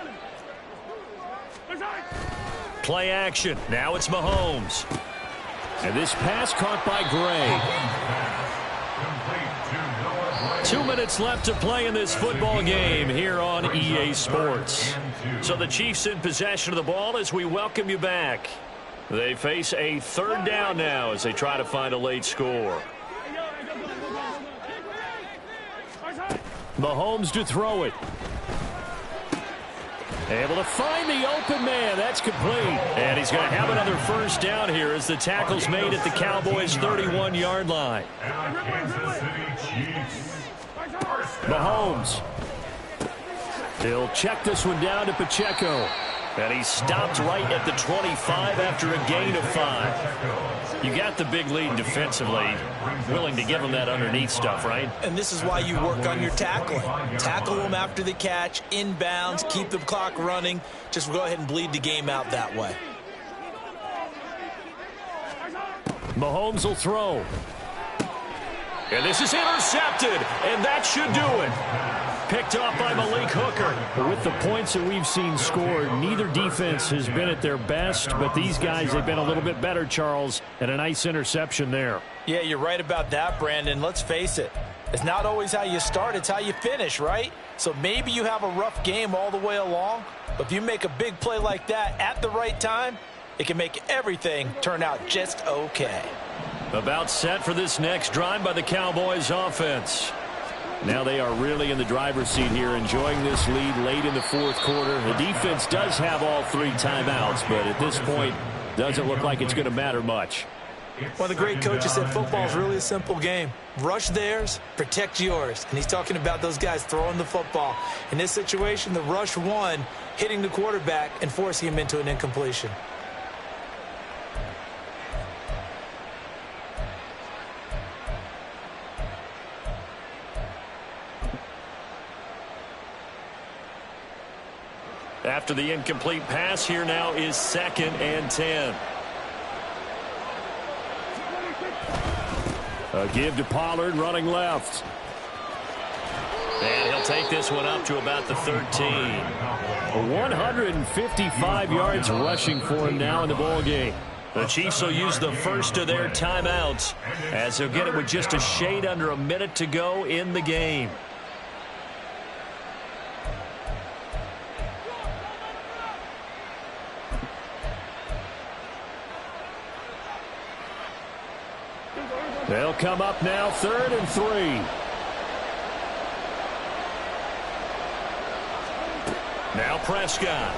Play action. Now it's Mahomes. And this pass caught by Gray. 2 minutes left to play in this football game here on EA Sports. So the Chiefs in possession of the ball as we welcome you back. They face a 3rd down now as they try to find a late score. Mahomes to throw it. Able to find the open man. That's complete. And he's going to have another 1st down here as the tackle's made at the Cowboys' 31-yard line. Mahomes. He'll check this one down to Pacheco. And he stopped right at the 25 after a gain of 5. You got the big lead defensively. Willing to give him that underneath stuff, right? And this is why you work on your tackling. Tackle them after the catch, inbounds, keep the clock running. Just go ahead and bleed the game out that way. Mahomes will throw. And this is intercepted, and that should do it. Picked off by Malik Hooker. With the points that we've seen scored, neither defense has been at their best, but these guys have been a little bit better, Charles, and a nice interception there. Yeah, you're right about that, Brandon. Let's face it. It's not always how you start, it's how you finish, right? So maybe you have a rough game all the way along, but if you make a big play like that at the right time, it can make everything turn out just okay. About set for this next drive by the Cowboys offense. Now they are really in the driver's seat here, enjoying this lead late in the fourth quarter. The defense does have all 3 timeouts, but at this point, doesn't look like it's going to matter much. One of the great coaches said football is really a simple game. Rush theirs, protect yours. And he's talking about those guys throwing the football. In this situation, the rush won, hitting the quarterback and forcing him into an incompletion. After the incomplete pass, here now is 2nd and 10. A give to Pollard running left. And he'll take this one up to about the 13. 155 yards rushing for him now in the ball game. The Chiefs will use the first of their timeouts as they'll get it with just a shade under a minute to go in the game. They'll come up now 3rd and 3. Now Prescott.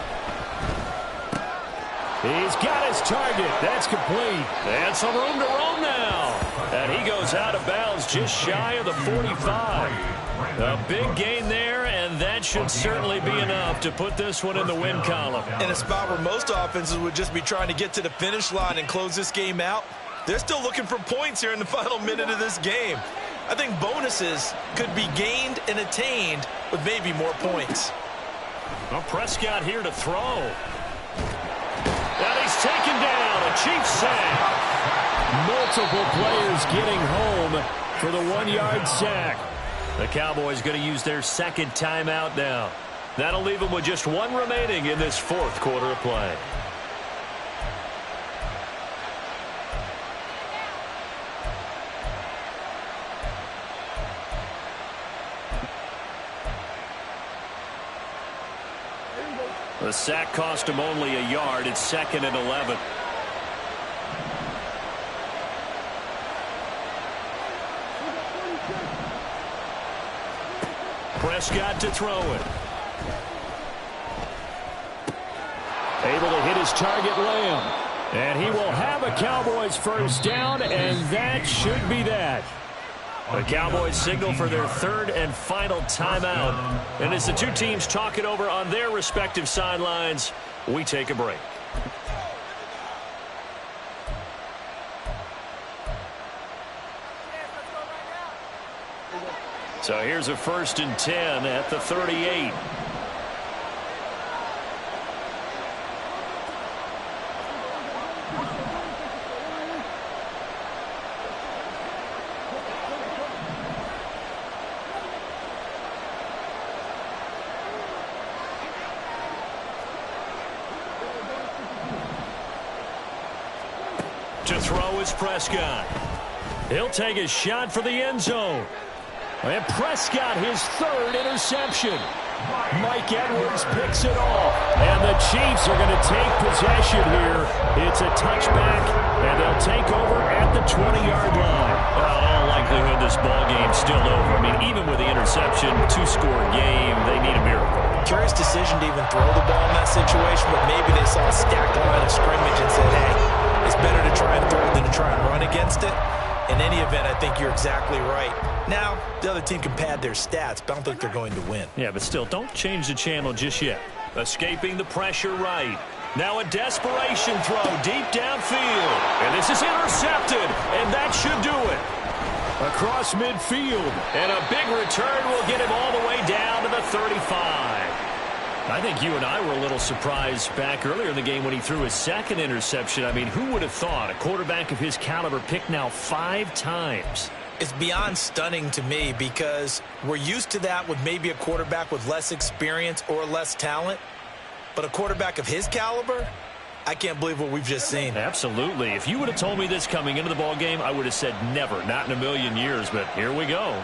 He's got his target. That's complete. And some room to roam now. And he goes out of bounds just shy of the 45. A big gain there, and that should certainly be enough to put this one in the win column. In a spot where most offenses would just be trying to get to the finish line and close this game out, they're still looking for points here in the final minute of this game. I think bonuses could be gained and attained with maybe more points. Well, Prescott here to throw. And he's taken down. A Chiefs sack. Multiple players getting home for the 1-yard sack. The Cowboys going to use their 2nd timeout now. That'll leave them with just 1 remaining in this 4th quarter of play. The sack cost him only a yard. It's 2nd and 11. Prescott to throw it. Able to hit his target, Lamb. And he will have a Cowboys first down, and that should be that. The Cowboys signal for their 3rd and final timeout. And as the two teams talk it over on their respective sidelines, we take a break. So here's a 1st and 10 at the 38. To throw is Prescott. He'll take a shot for the end zone. And Prescott, his 3rd interception. Mike Edwards picks it off. And the Chiefs are going to take possession here. It's a touchback, and they'll take over at the 20-yard line. Well, in all likelihood, this ball game's still over. I mean, even with the interception, 2-score game, they need a miracle. Curious decision to even throw the ball in that situation, but maybe they saw a stacked line of scrimmage and said, hey, it's better to try and throw than to try and run against it. In any event, I think you're exactly right. Now, the other team can pad their stats, but I don't think they're going to win. Yeah, but still, don't change the channel just yet. Escaping the pressure right. Now a desperation throw deep downfield. And this is intercepted, and that should do it. Across midfield. And a big return will get him all the way down to the 35. I think you and I were a little surprised back earlier in the game when he threw his 2nd interception. I mean, who would have thought a quarterback of his caliber picked now 5 times? It's beyond stunning to me because we're used to that with maybe a quarterback with less experience or less talent. But a quarterback of his caliber, I can't believe what we've just seen. Absolutely. If you would have told me this coming into the ball game, I would have said never, not in a million years. But here we go.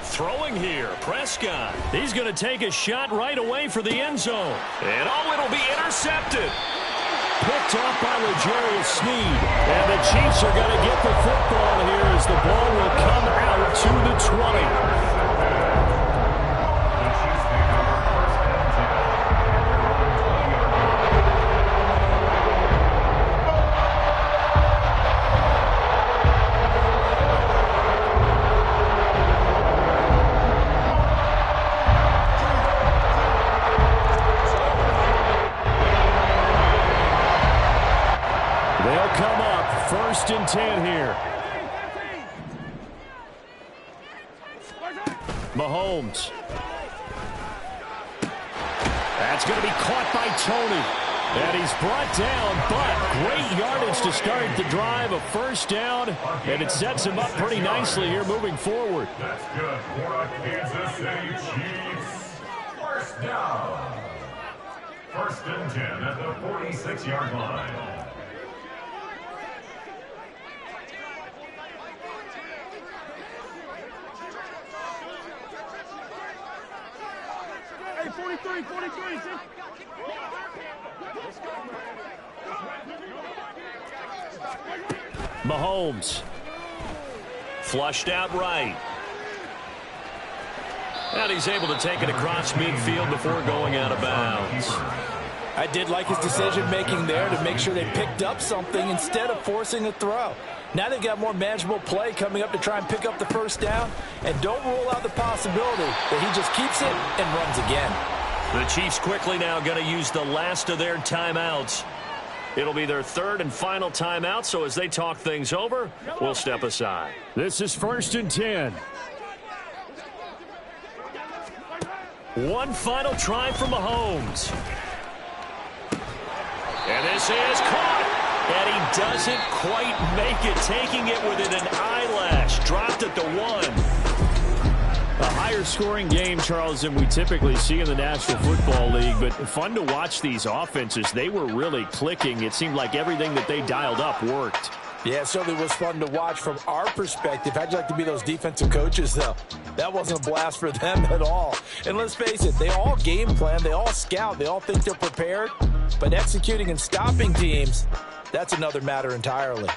Throwing here, Prescott. He's going to take a shot right away for the end zone. And it'll be intercepted. Picked off by L'Jarius Sneed. And the Chiefs are going to get the football here as the ball will come out to the 20. They'll come up 1st and 10 here. Mahomes. That's going to be caught by Tony. And he's brought down, but great yardage to start the drive. A 1st down, and it sets him up pretty nicely here moving forward. That's good for the Kansas City Chiefs. 1st down. 1st and 10 at the 46-yard line. Hey, 43, see? Mahomes. Flushed out right. And he's able to take it across midfield before going out of bounds. I did like his decision-making there to make sure they picked up something instead of forcing a throw. Now they've got more manageable play coming up to try and pick up the 1st down. And don't rule out the possibility that he just keeps it and runs again. The Chiefs quickly now going to use the last of their timeouts. It'll be their 3rd and final timeout, so as they talk things over, we'll step aside. This is 1st and 10. One final try for Mahomes. And this is caught. And he doesn't quite make it, taking it within an eyelash. Dropped at the 1. A higher scoring game, Charles, than we typically see in the National Football League, but fun to watch these offenses. They were really clicking. It seemed like everything that they dialed up worked. Yeah, it certainly was fun to watch from our perspective. How'd you like to be those defensive coaches, though? That wasn't a blast for them at all. And let's face it, they all game plan, they all scout, they all think they're prepared. But executing and stopping teams, that's another matter entirely.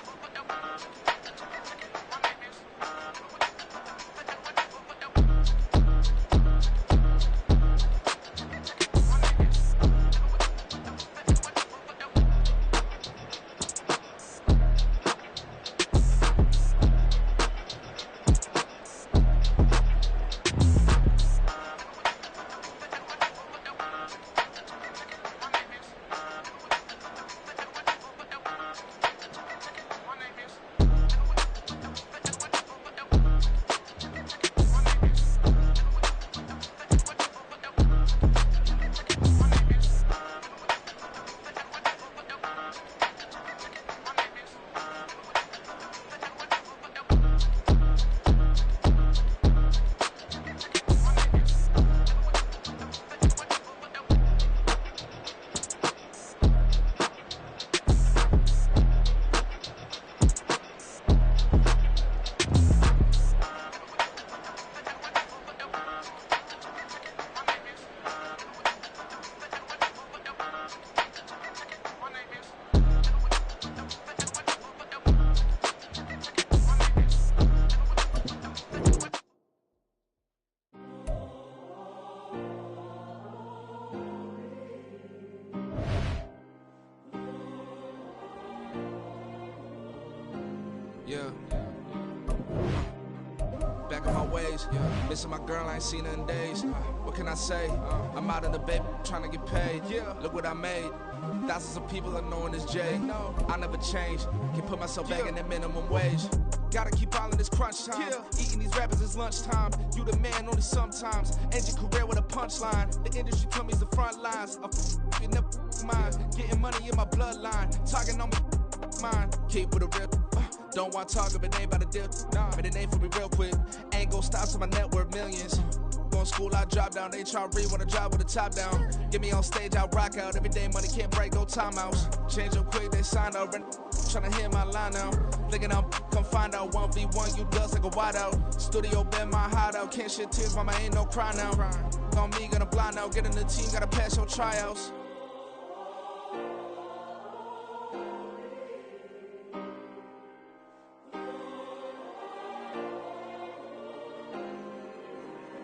Yeah. Back on my ways. Missing my girl, I ain't seen her in days. What can I say? I'm out in the baby trying to get paid. Look what I made. Thousands of people are knowing this Jay. I never change. Can put myself back in that minimum wage. Gotta keep all in this crunch time. Eating these rappers is lunchtime. You the man only sometimes. End your career with a punchline. The industry told me the front lines. I'm in the mind. Getting money in my bloodline. Talking on me mine. Keep with a real. Don't want to talk if it ain't about a deal. But it ain't for me real quick. Ain't gon' stop till my net worth millions. Going school, I drop down. They try to read when I drive with the top down. Get me on stage, I rock out. Every day money can't break, no timeouts. Change up quick, they sign up. Tryna hear my line now. Thinking I'm come find out 1v1, you dust like a wideout. Studio been my hideout, can't shed tears, mama ain't no cry now. On me, gonna blind out, get in the team, gotta pass your tryouts.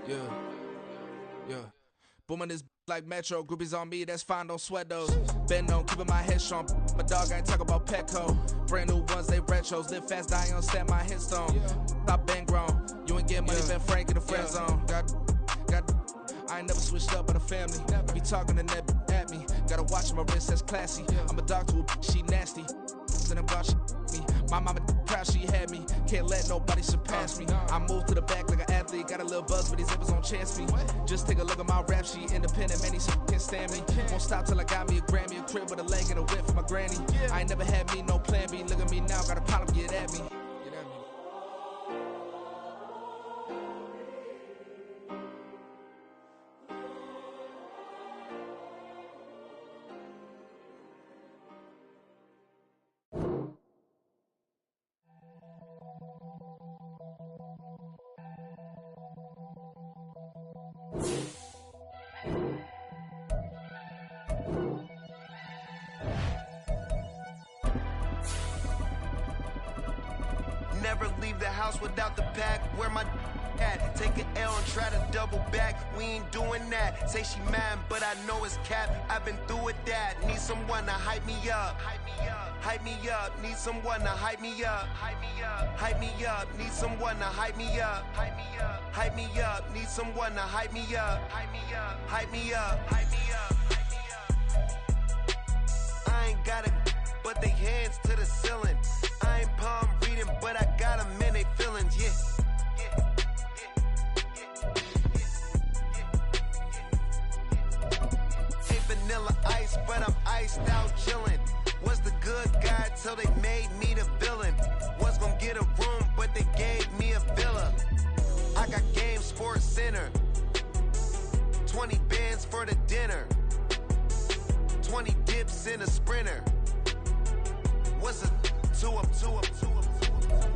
Yeah. Booming this like Metro, groupies on me, that's fine, don't sweat those. Been on, keeping my head strong. My dog ain't talk about Petco. Brand new ones, they retros. Live fast, die on, set my headstone. Stop been grown. You ain't get money, been frank in the friend zone. I ain't never switched up on the family. Be talking to that at me. Gotta watch my wrist, that's classy. I'm a dog to a she nasty. Then about me. My mama proud she had me. Can't let nobody surpass me. I move to the back like an athlete. Got a little buzz, but these zippers don't chance me. Just take a look at my rap sheet. Independent, man, these can't stand me. Won't stop till I got me a Grammy, a crib with a leg and a whip for my granny. I ain't never had me no plan B. Look at me now, got a problem, get at me. Never leave the house without the pack. Where my at? Take an L and try to double back. We ain't doing that. Say she mad, but I know it's cap. I've been through with that. Need someone to hype me up. Hype me up. Hype me up. Need someone to hype me up. Hype me up. Hype me up. Need someone to hype me up. Hype me up. Hype me up. Need someone to hype me up. Hype me up. Hype me up. Hype me up. Hype me up. I ain't got it, but they hands to the ceiling. I ain't palm reading, but I got them in they feelings, yeah. Ain't vanilla ice, but I'm iced out chillin'. Was the good guy till they made me the villain. Was gonna get a room, but they gave me a villa. I got Game Sports Center. 20 bands for the dinner. 20 dips in a sprinter. What's a two up?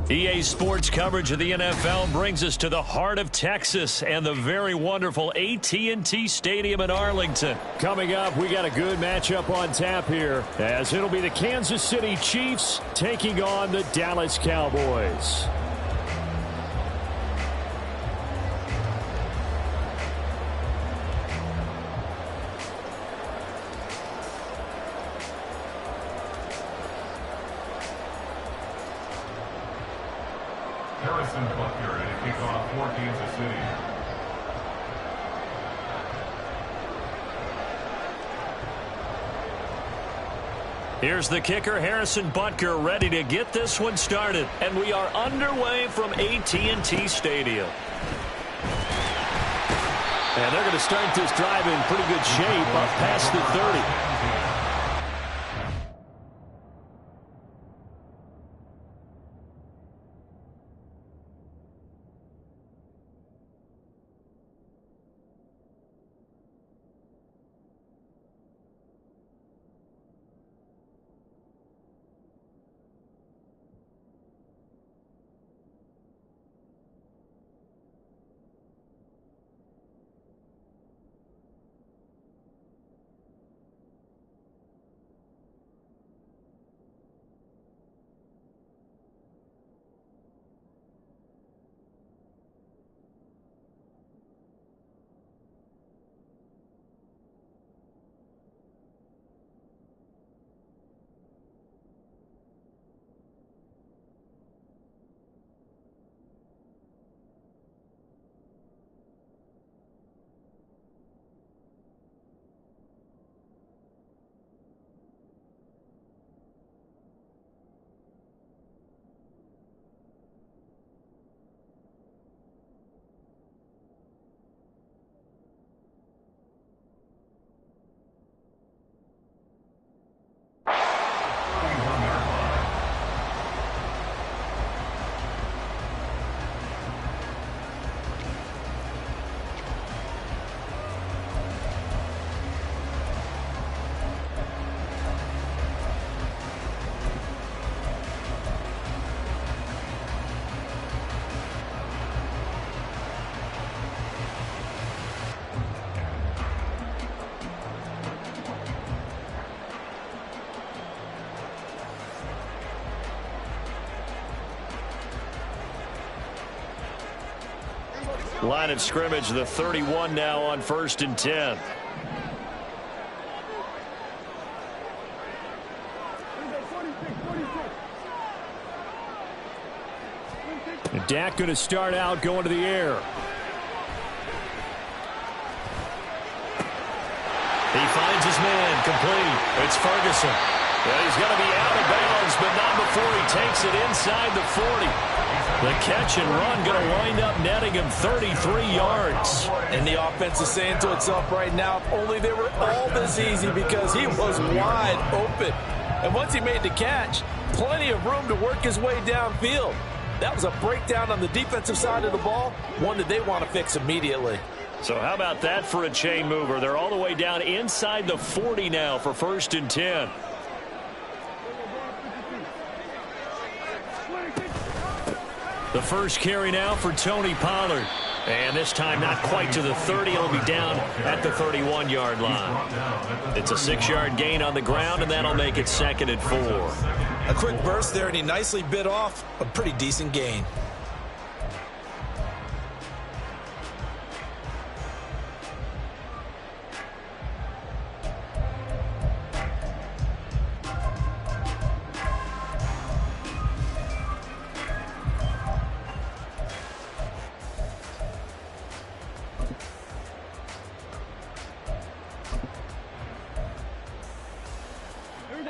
EA Sports coverage of the NFL brings us to the heart of Texas and the very wonderful AT&T Stadium in Arlington. Coming up, we got a good matchup on tap here, as it'll be the Kansas City Chiefs taking on the Dallas Cowboys. Harrison Butker to kick off for Kansas City. Here's the kicker, Harrison Butker, ready to get this one started. And we are underway from AT&T Stadium. And they're going to start this drive in pretty good shape up past the 30. Line of scrimmage, the 31 now on 1st and 10. And Dak going to start out going to the air. He finds his man, complete. It's Ferguson. Well, he's going to be out of bounds, but not before he takes it inside the 40. The catch and run going to wind up netting him 33 yards. And the offense is saying to itself right now, if only they were all this easy, because he was wide open. And once he made the catch, plenty of room to work his way downfield. That was a breakdown on the defensive side of the ball, one that they want to fix immediately. So how about that for a chain mover? They're all the way down inside the 40 now for 1st and 10. The first carry now for Tony Pollard. And this time not quite to the 30. It'll be down at the 31-yard line. It's a 6-yard gain on the ground, and that'll make it 2nd and 4. A quick burst there, and he nicely bit off a pretty decent gain.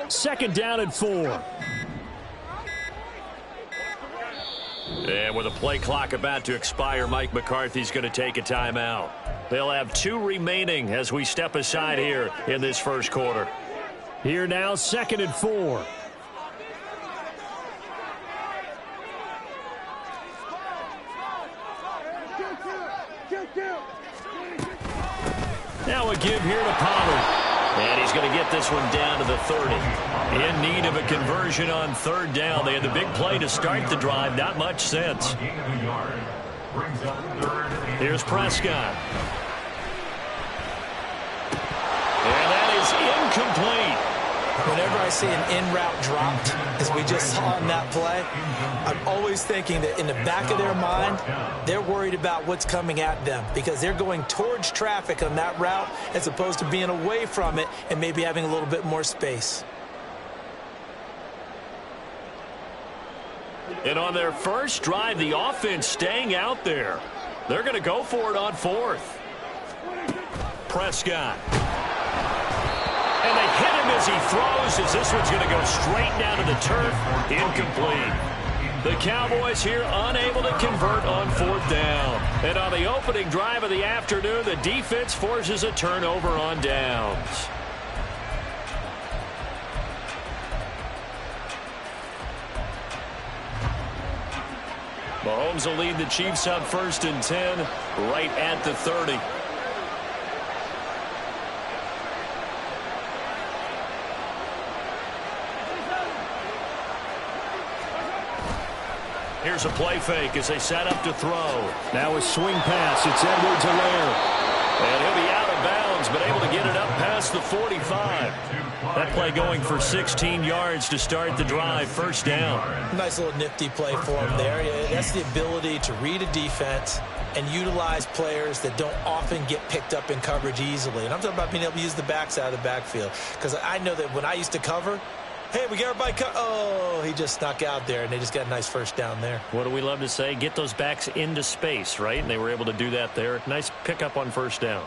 Second down and 4. And with a play clock about to expire, Mike McCarthy's going to take a timeout. They'll have 2 remaining as we step aside here in this first quarter. Here now, 2nd and 4. Now a give here to Pollard. And he's going to get this one down to the 30. In need of a conversion on 3rd down. They had the big play to start the drive. Not much sense. Here's Prescott. And that is incomplete. Whenever I see an in-route dropped, as we just saw in that play, I'm always thinking that in the back of their mind, they're worried about what's coming at them because they're going towards traffic on that route as opposed to being away from it and maybe having a little bit more space. And on their first drive, the offense staying out there. They're going to go for it on 4th. Prescott. And they hit him as he throws, as this one's going to go straight down to the turf. Incomplete. The Cowboys here unable to convert on 4th down. And on the opening drive of the afternoon, the defense forces a turnover on downs. Mahomes will lead the Chiefs on 1st and 10 right at the 30. Here's a play fake as they set up to throw. Now a swing pass. It's Edwards-Helaire. And he'll be out of bounds, but able to get it up past the 45. That play going for 16 yards to start the drive. 1st down. Nice little nifty play for him there. That's the ability to read a defense and utilize players that don't often get picked up in coverage easily. And I'm talking about being able to use the backside of the backfield. Because I know that when I used to cover, hey, we got everybody oh, he just snuck out there, and they just got a nice 1st down there. What do we love to say? Get those backs into space, right? And they were able to do that there. Nice pickup on 1st down.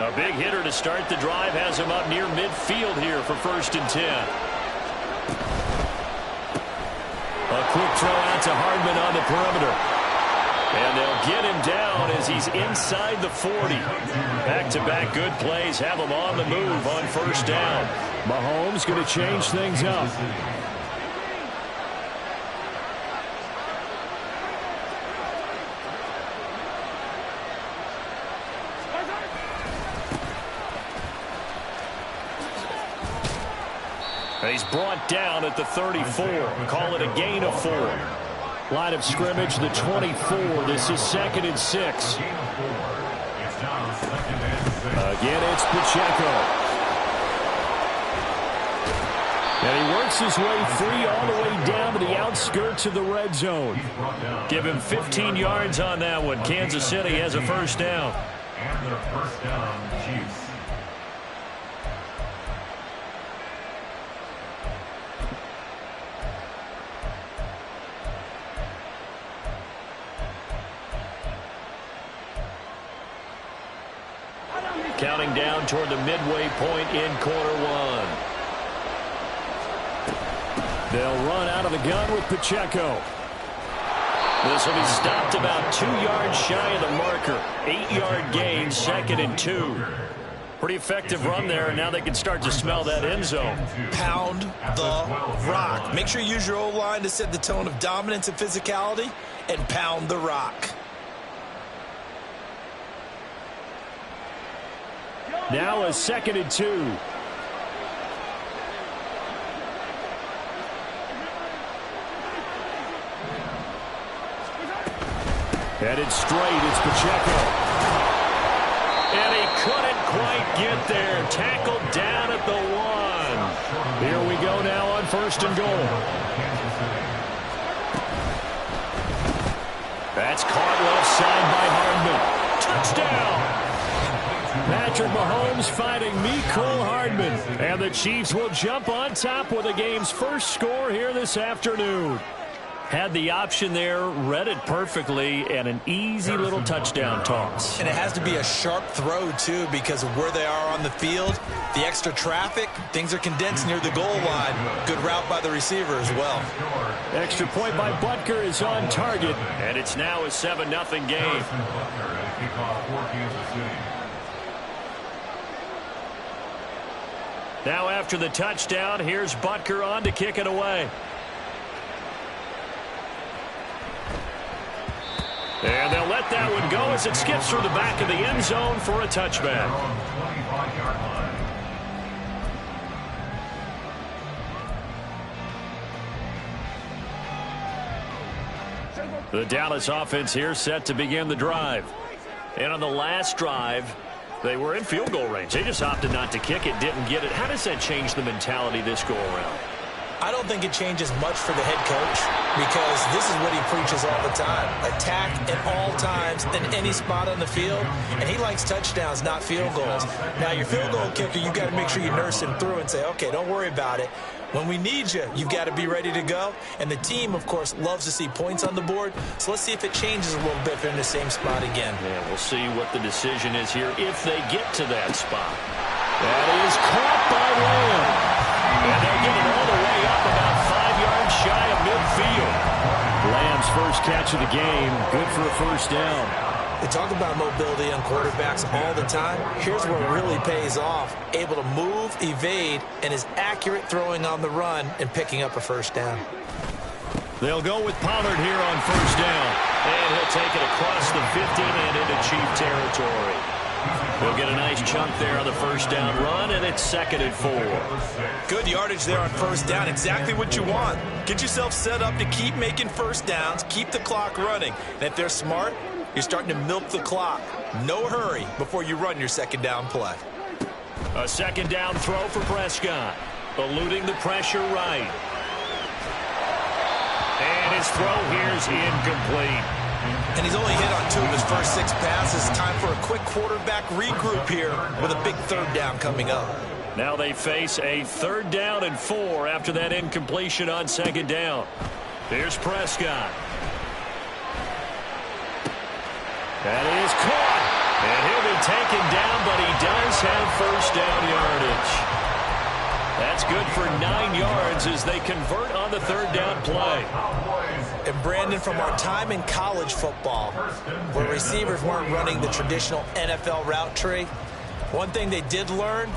A big hitter to start the drive has him up near midfield here for 1st and 10. A quick throw out to Hardman on the perimeter. And they'll get him down as he's inside the 40. Back-to-back good plays have him on the move on 1st down. Mahomes going to change things up. He's brought down at the 34. Call it a gain of 4. Line of scrimmage, the 24. This is 2nd and 6. Again, it's Pacheco. And he works his way free all the way down to the outskirts of the red zone. Give him 15 yards on that one. Kansas City has a first down. And their first down, Chiefs. Counting down toward the midway point in quarter one. They'll run out of the gun with Pacheco. This will be stopped about 2 yards shy of the marker. 8-yard gain, 2nd and 2. Pretty effective run there, and now they can start to smell that end zone. Pound the rock. Make sure you use your O-line to set the tone of dominance and physicality, and pound the rock. Now a 2nd and 2. Headed straight, it's Pacheco. And he couldn't quite get there. Tackled down at the 1. Here we go now on 1st and goal. That's caught left side by Hardman. Touchdown! Patrick Mahomes fighting Mecole Hardman. And the Chiefs will jump on top with the game's first score here this afternoon. Had the option there, read it perfectly, and an easy little touchdown toss. And it has to be a sharp throw, too, because of where they are on the field. The extra traffic, things are condensed near the goal line. Good route by the receiver as well. Extra point by Butker is on target, and it's now a 7-0 game. Now after the touchdown, here's Butker on to kick it away. And they'll let that one go as it skips through the back of the end zone for a touchback. The Dallas offense here set to begin the drive. And on the last drive, they were in field goal range. They just opted not to kick it, didn't get it. How does that change the mentality this go around? I don't think it changes much for the head coach because this is what he preaches all the time. Attack at all times in any spot on the field, and he likes touchdowns, not field goals. Now, your field goal kicker, you've got to make sure you nurse him through and say, okay, don't worry about it. When we need you, you've got to be ready to go. And the team, of course, loves to see points on the board. So let's see if it changes a little bit if they're in the same spot again. Yeah, we'll see what the decision is here if they get to that spot. That is caught by Lamb. And they'll get it all the way up about 5 yards shy of midfield. Lamb's first catch of the game. Good for a first down. They talk about mobility on quarterbacks all the time. Here's where it really pays off. Able to move, evade, and is accurate throwing on the run and picking up a first down. They'll go with Pollard here on first down. And he'll take it across the 15 and into Chief territory. He'll get a nice chunk there on the first down run, and it's 2nd and 4. Good yardage there on first down. Exactly what you want. Get yourself set up to keep making first downs, keep the clock running. And if they're smart, you're starting to milk the clock. No hurry before you run your second down play. A second down throw for Prescott. Eluding the pressure right. And his throw here's incomplete. And he's only hit on 2 of his first 6 passes. Time for a quick quarterback regroup here with a big third down coming up. Now they face a 3rd down and 4 after that incompletion on second down. Here's Prescott. That is caught. And he'll be taken down, but he does have first down yardage. That's good for 9 yards as they convert on the 3rd down play. And Brandon, from our time in college football, where receivers weren't running the traditional NFL route tree, one thing they did learn,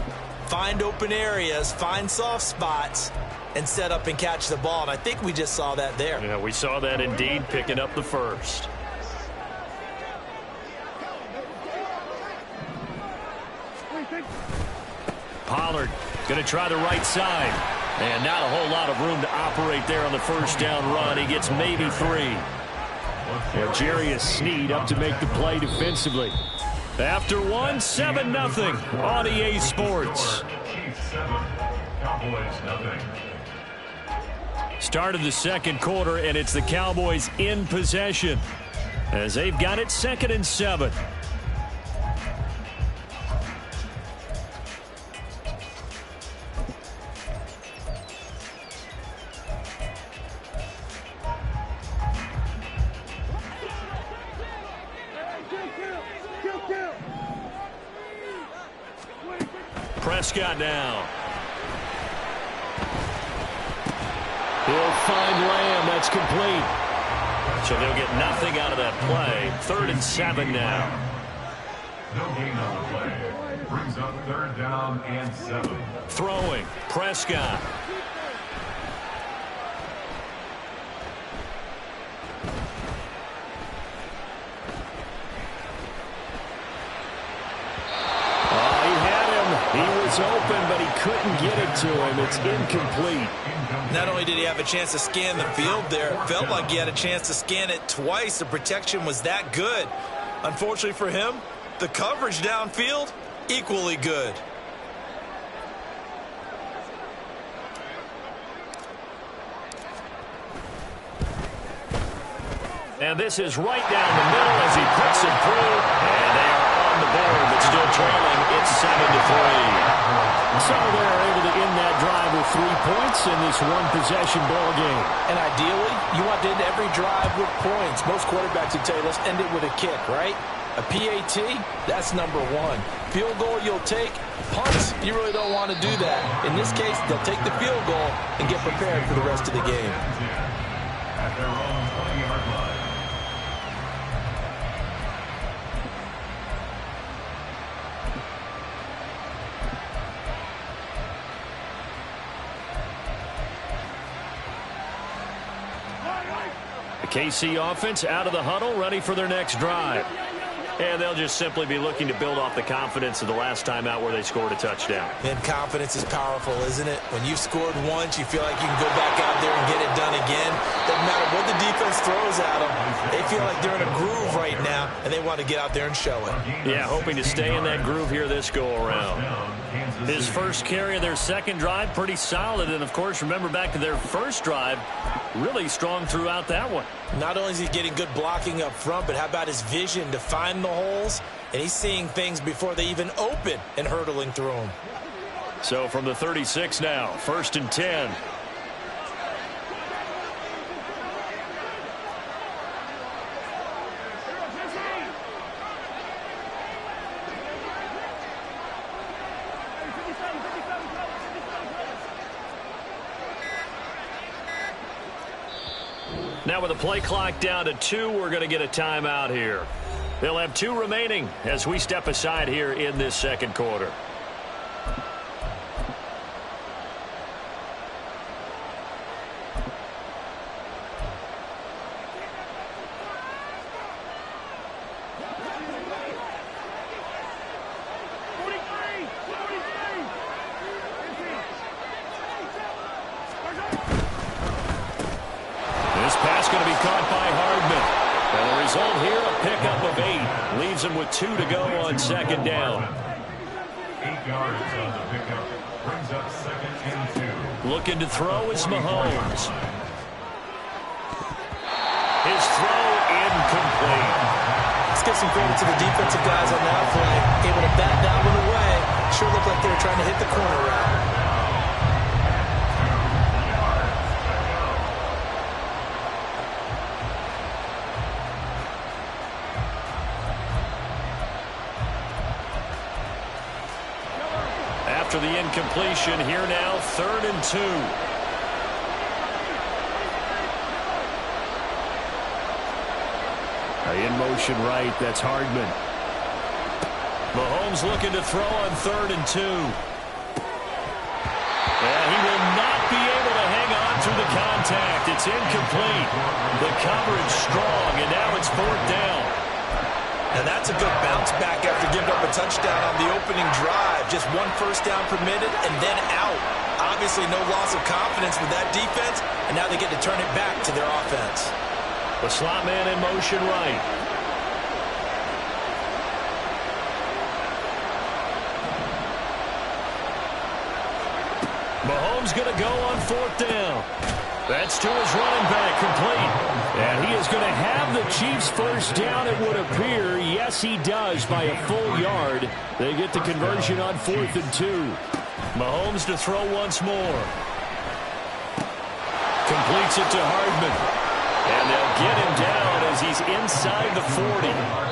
find open areas, find soft spots, and set up and catch the ball. And I think we just saw that there. Yeah, we saw that indeed, picking up the first. Pollard going to try the right side. And not a whole lot of room to operate there on the first down run. He gets maybe 3. Well, Jarius Sneed up to make the play defensively. After 1, 7-0 on EA Sports. Chiefs 7, Cowboys 0. Start of the second quarter, and it's the Cowboys in possession as they've got it 2nd and 7. Prescott now. He'll find Lamb. That's complete. So they'll get nothing out of that play. 3rd and 7 now. No gain on the play. Brings up 3rd down and 7. Throwing. Prescott. He was open, but he couldn't get it to him. It's incomplete. Not only did he have a chance to scan the field there, it felt like he had a chance to scan it twice. The protection was that good. Unfortunately for him, the coverage downfield, equally good. And this is right down the middle as he puts it through. And they are on the board, but still trailing. It's 7-3. So they're able to end that drive with 3 points in this one-possession ball game. And ideally, you want to end every drive with points. Most quarterbacks would tell you, let's end it with a kick, right? A PAT, that's number 1. Field goal you'll take. Punts, you really don't want to do that. In this case, they'll take the field goal and get prepared for the rest of the game. At their own 20-yard line. KC offense out of the huddle, ready for their next drive. And they'll just simply be looking to build off the confidence of the last time out where they scored a touchdown. And confidence is powerful, isn't it? When you've scored once, you feel like you can go back out there and get it done again. Doesn't matter what the defense throws at them. They feel like they're in a groove right now, and they want to get out there and show it. Yeah, hoping to stay in that groove here this go-around. His first carry of their second drive, pretty solid. And, of course, remember back to their first drive, really strong throughout that one. Not only is he getting good blocking up front, but how about his vision to find the holes? And he's seeing things before they even open and hurdling through them. So from the 36 now, 1st and 10. Now with the play clock down to 2, we're going to get a timeout here. They'll have 2 remaining as we step aside here in this second quarter. With 2 to go on 2nd down. 8 yards on the pickup. Brings up 2nd and 2. Looking to throw is Mahomes. His throw incomplete. Let's give some credit to the defensive guys on that play. Able to bat that one away. Sure looked like they were trying to hit the corner route. After the incompletion, here now, 3rd and 2. In motion right, that's Hardman. Mahomes looking to throw on 3rd and 2. And he will not be able to hang on through the contact. It's incomplete. The coverage strong, and now it's 4th down. And that's a good bounce back after giving up a touchdown on the opening drive. Just 1 first down permitted and then out. Obviously no loss of confidence with that defense, and now they get to turn it back to their offense. The slot man in motion right. Mahomes going to go on 4th down. That's to his running back, complete. And he is going to have the Chiefs first down, it would appear. Yes, he does, by a full yard. They get the conversion on 4th and 2. Mahomes to throw once more. Completes it to Hardman. And they'll get him down as he's inside the 40.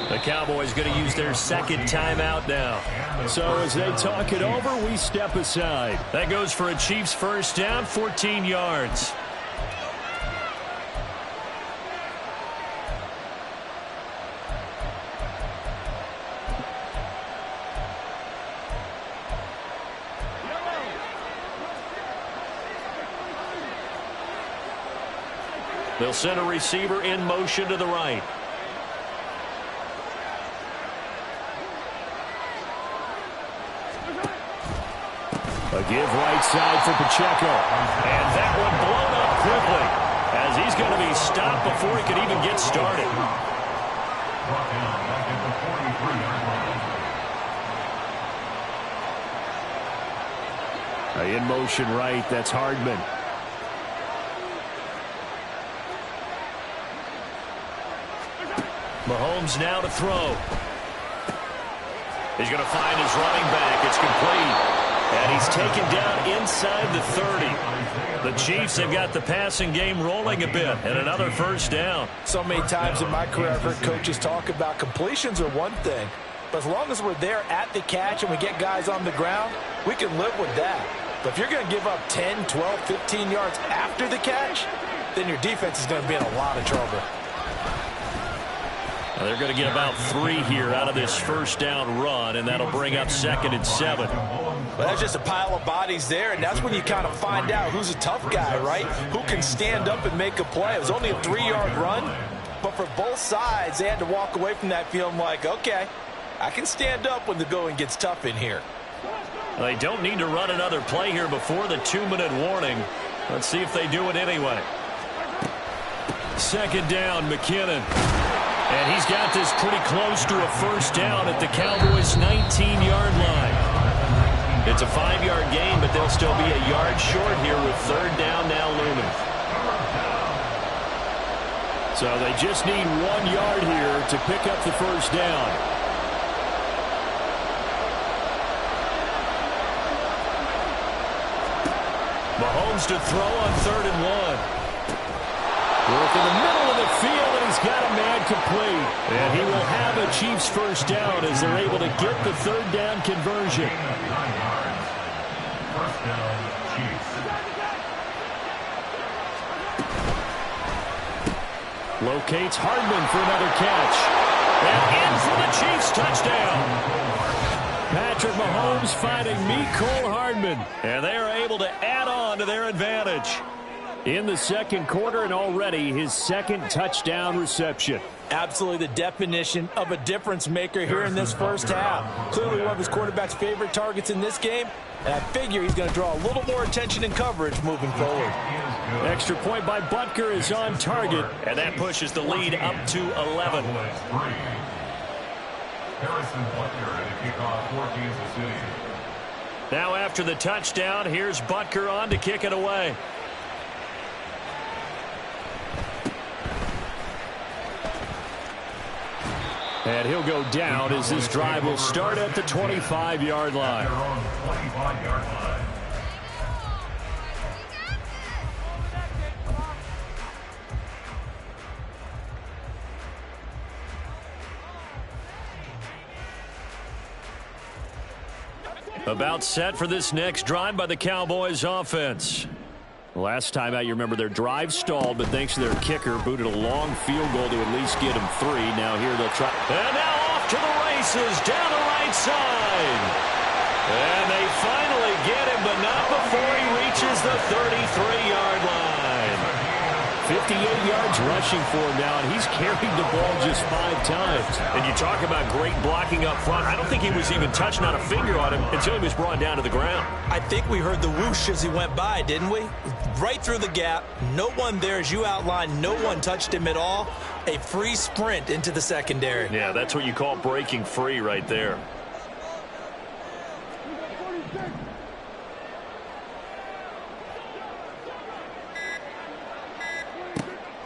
The Cowboys going to use their second timeout now. So as they talk it over, we step aside. That goes for a Chiefs first down, 14 yards. They'll send a receiver in motion to the right. A give right side for Pacheco. And that one blown up quickly as he's going to be stopped before he could even get started. Brought down back at the 43-yard line. In motion right, that's Hardman. Mahomes now to throw. He's going to find his running back. It's complete. And he's taken down inside the 30. The Chiefs have got the passing game rolling a bit. And another first down. So many times in my career I've heard coaches talk about completions are one thing. But as long as we're there at the catch and we get guys on the ground, we can live with that. But if you're going to give up 10, 12, 15 yards after the catch, then your defense is going to be in a lot of trouble. Now they're going to get about 3 here out of this first down run, and that'll bring up 2nd and 7. Well, that's just a pile of bodies there, and that's when you kind of find out who's a tough guy, right? Who can stand up and make a play. It was only a 3-yard run, but for both sides, they had to walk away from that feeling like, okay, I can stand up when the going gets tough in here. They don't need to run another play here before the 2-minute warning. Let's see if they do it anyway. 2nd down, McKinnon. And he's got this pretty close to a first down at the Cowboys' 19-yard line. It's a 5-yard gain, but they'll still be a yard short here with 3rd down now looming. So they just need 1 yard here to pick up the first down. Mahomes to throw on 3rd and 1. Work in the middle of the field, and he's got a man complete. And he will have a Chiefs first down as they're able to get the 3rd down conversion. First down, Chiefs. Locates Hardman for another catch. And in for the Chiefs touchdown. Patrick Mahomes finding Mecole Hardman. And they are able to add on to their advantage. In the second quarter, and already his 2nd touchdown reception. Absolutely the definition of a difference maker here in this first half. Clearly one of his quarterback's favorite targets in this game, and I figure he's going to draw a little more attention and coverage moving forward. Extra point by Butker is on target, and that pushes the lead up to 11. Harrison Butker at the kickoff for Kansas City. Now after the touchdown, here's Butker on to kick it away. And he'll go down as this drive will start at the 25-yard line. Their own 25-yard line. About set for this next drive by the Cowboys offense. Last time out, you remember their drive stalled, but thanks to their kicker, booted a long field goal to at least get them 3. Now here they'll try. And now off to the races down the right side. And they finally get him, but not before he reaches the 33-yard line. 58 yards rushing for him now, and he's carried the ball just 5 times. And you talk about great blocking up front. I don't think he was even touched, not a finger on him, until he was brought down to the ground. I think we heard the whoosh as he went by, didn't we? Right through the gap. No one there, as you outlined. No one touched him at all. A free sprint into the secondary. Yeah, that's what you call breaking free right there.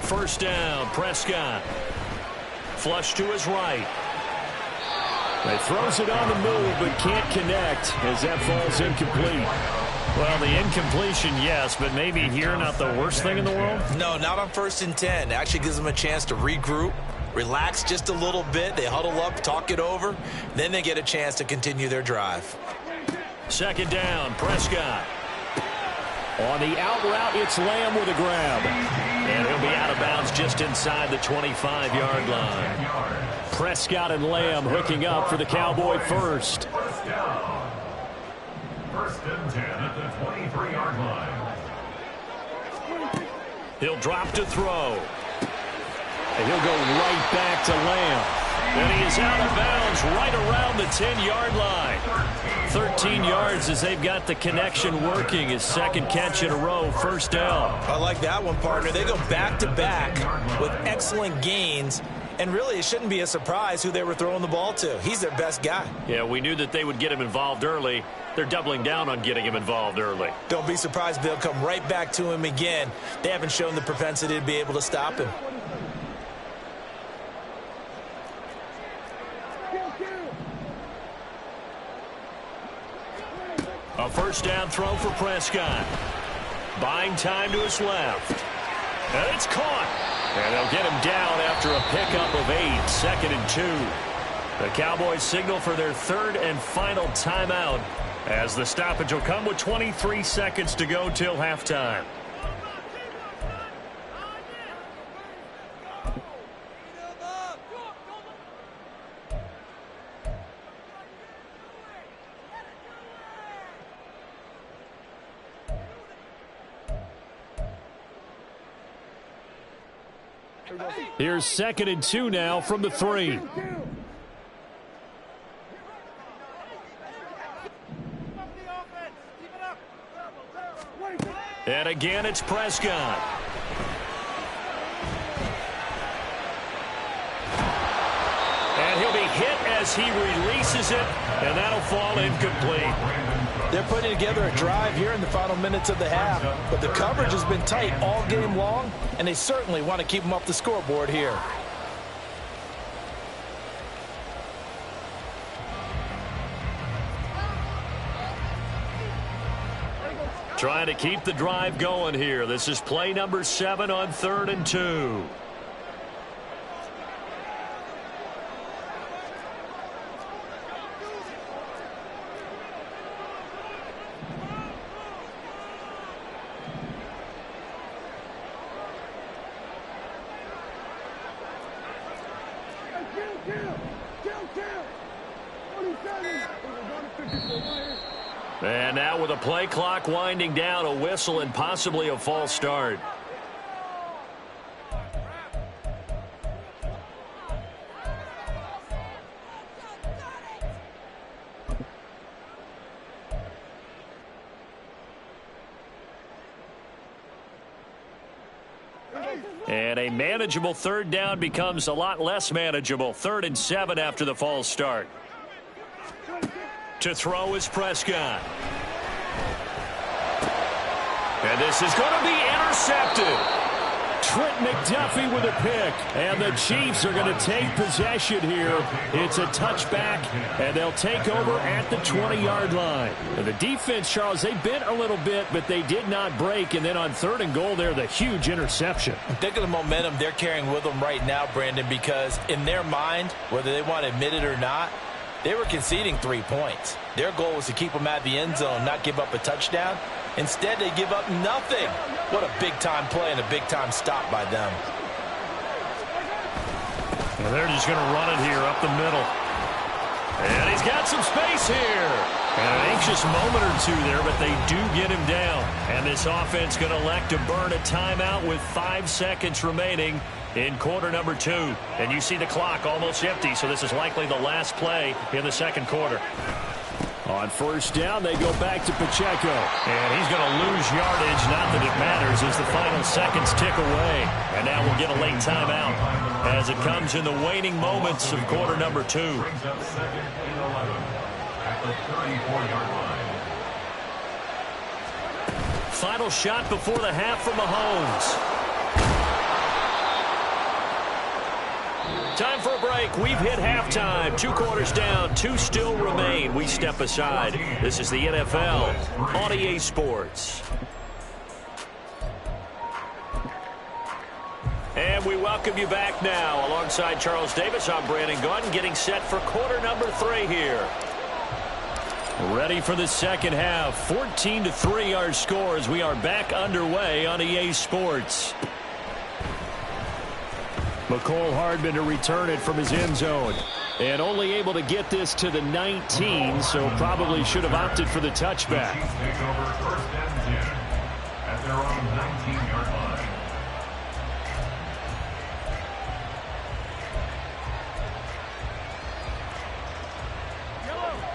first down. Prescott. Flush to his right. He throws it on the move, but can't connect as that falls incomplete. Well, the incompletion, yes, but maybe here not the worst thing in the world? No, not on 1st and 10. It actually gives them a chance to regroup, relax just a little bit. They huddle up, talk it over. Then they get a chance to continue their drive. Second down, Prescott. On the out route, it's Lamb with a grab. And he'll be out of bounds just inside the 25-yard line. Prescott and Lamb hooking up for the Cowboy first. First down. 1st and 10 at the 23-yard line. He'll drop to throw. And he'll go right back to Lamb. And he is out of bounds right around the 10-yard line. 13 yards as they've got the connection working. His second catch in a row, first down. I like that one, partner. They go back-to-back with excellent gains. And really, it shouldn't be a surprise who they were throwing the ball to. He's their best guy. Yeah, we knew that they would get him involved early. They're doubling down on getting him involved early. Don't be surprised they'll come right back to him again. They haven't shown the propensity to be able to stop him. A first down throw for Prescott. Buying time to his left. And it's caught. And they'll get him down after a pickup of 8, 2nd and 2. The Cowboys signal for their third and final timeout as the stoppage will come with 23 seconds to go till halftime. Here's 2nd and 2 now from the 3. And again, it's Prescott. And he'll be hit as he releases it, and that'll fall incomplete. They're putting together a drive here in the final minutes of the half, but the coverage has been tight all game long, and they certainly want to keep them off the scoreboard here. Trying to keep the drive going here. This is play number 7 on 3rd and 2. And now with a play clock winding down, a whistle and possibly a false start. And a manageable 3rd down becomes a lot less manageable. 3rd and 7 after the false start. To throw is Prescott. And this is going to be intercepted. Trent McDuffie with a pick. And the Chiefs are going to take possession here. It's a touchback, and they'll take over at the 20-yard line. And the defense, Charles, they bent a little bit, but they did not break. And then on 3rd and goal there, the huge interception. Think of the momentum they're carrying with them right now, Brandon, because in their mind, whether they want to admit it or not, they were conceding 3 points. Their goal was to keep them at the end zone, not give up a touchdown. Instead, they give up nothing. What a big-time play and a big-time stop by them. And they're just going to run it here up the middle. And he's got some space here. And an anxious moment or two there, but they do get him down. And this offense going to elect to burn a timeout with 5 seconds remaining in quarter number 2. And you see the clock almost empty, so this is likely the last play in the 2nd quarter. On 1st down, they go back to Pacheco. And he's going to lose yardage, not that it matters, as the final seconds tick away. And now we'll get a late timeout as it comes in the waning moments of quarter number 2. Brings up 2nd and 11 at the 34-yard line. Final shot before the half from Mahomes. Time for a break. We've hit halftime. 2 quarters down. 2 still remain. We step aside. This is the NFL on EA Sports. And we welcome you back now. Alongside Charles Davis, I'm Brandon Gaudin, getting set for quarter number 3 here. Ready for the second half. 14-3 our score as we are back underway on EA Sports. McCole Hardman to return it from his end zone. And only able to get this to the 19, so probably should have opted for the touchback. Take over 1st and 10 at their own 19-yard line.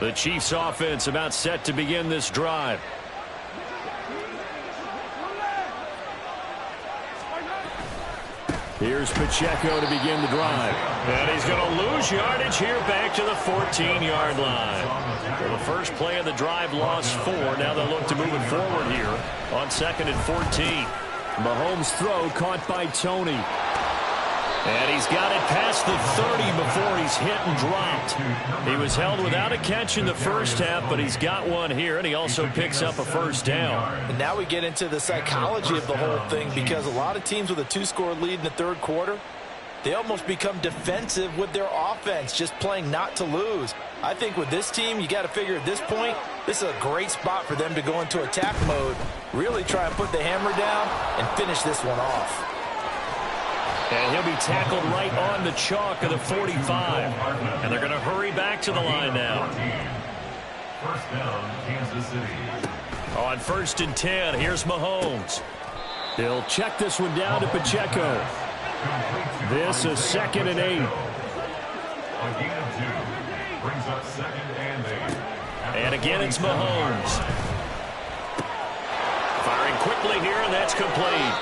The Chiefs offense about set to begin this drive. Here's Pacheco to begin the drive. And he's going to lose yardage here back to the 14-yard line. For the first play of the drive, lost 4. Now they'll look to move it forward here on 2nd and 14. Mahomes' throw caught by Tony. And he's got it past the 30 before he's hit and dropped. He was held without a catch in the first half, but he's got one here, and he also picks up a first down. And now we get into the psychology of the whole thing, because a lot of teams with a 2-score lead in the 3rd quarter, they almost become defensive with their offense, just playing not to lose. I think with this team, you got to figure at this point, this is a great spot for them to go into attack mode, really try and put the hammer down and finish this one off. And he'll be tackled right on the chalk of the 45. And they're going to hurry back to the line now. 1st down, Kansas City. On 1st and 10, here's Mahomes. He'll check this one down to Pacheco. This is 2nd and 8. A gain of 2 brings up 2nd and 8. And again, it's Mahomes. Firing quickly here, and that's complete.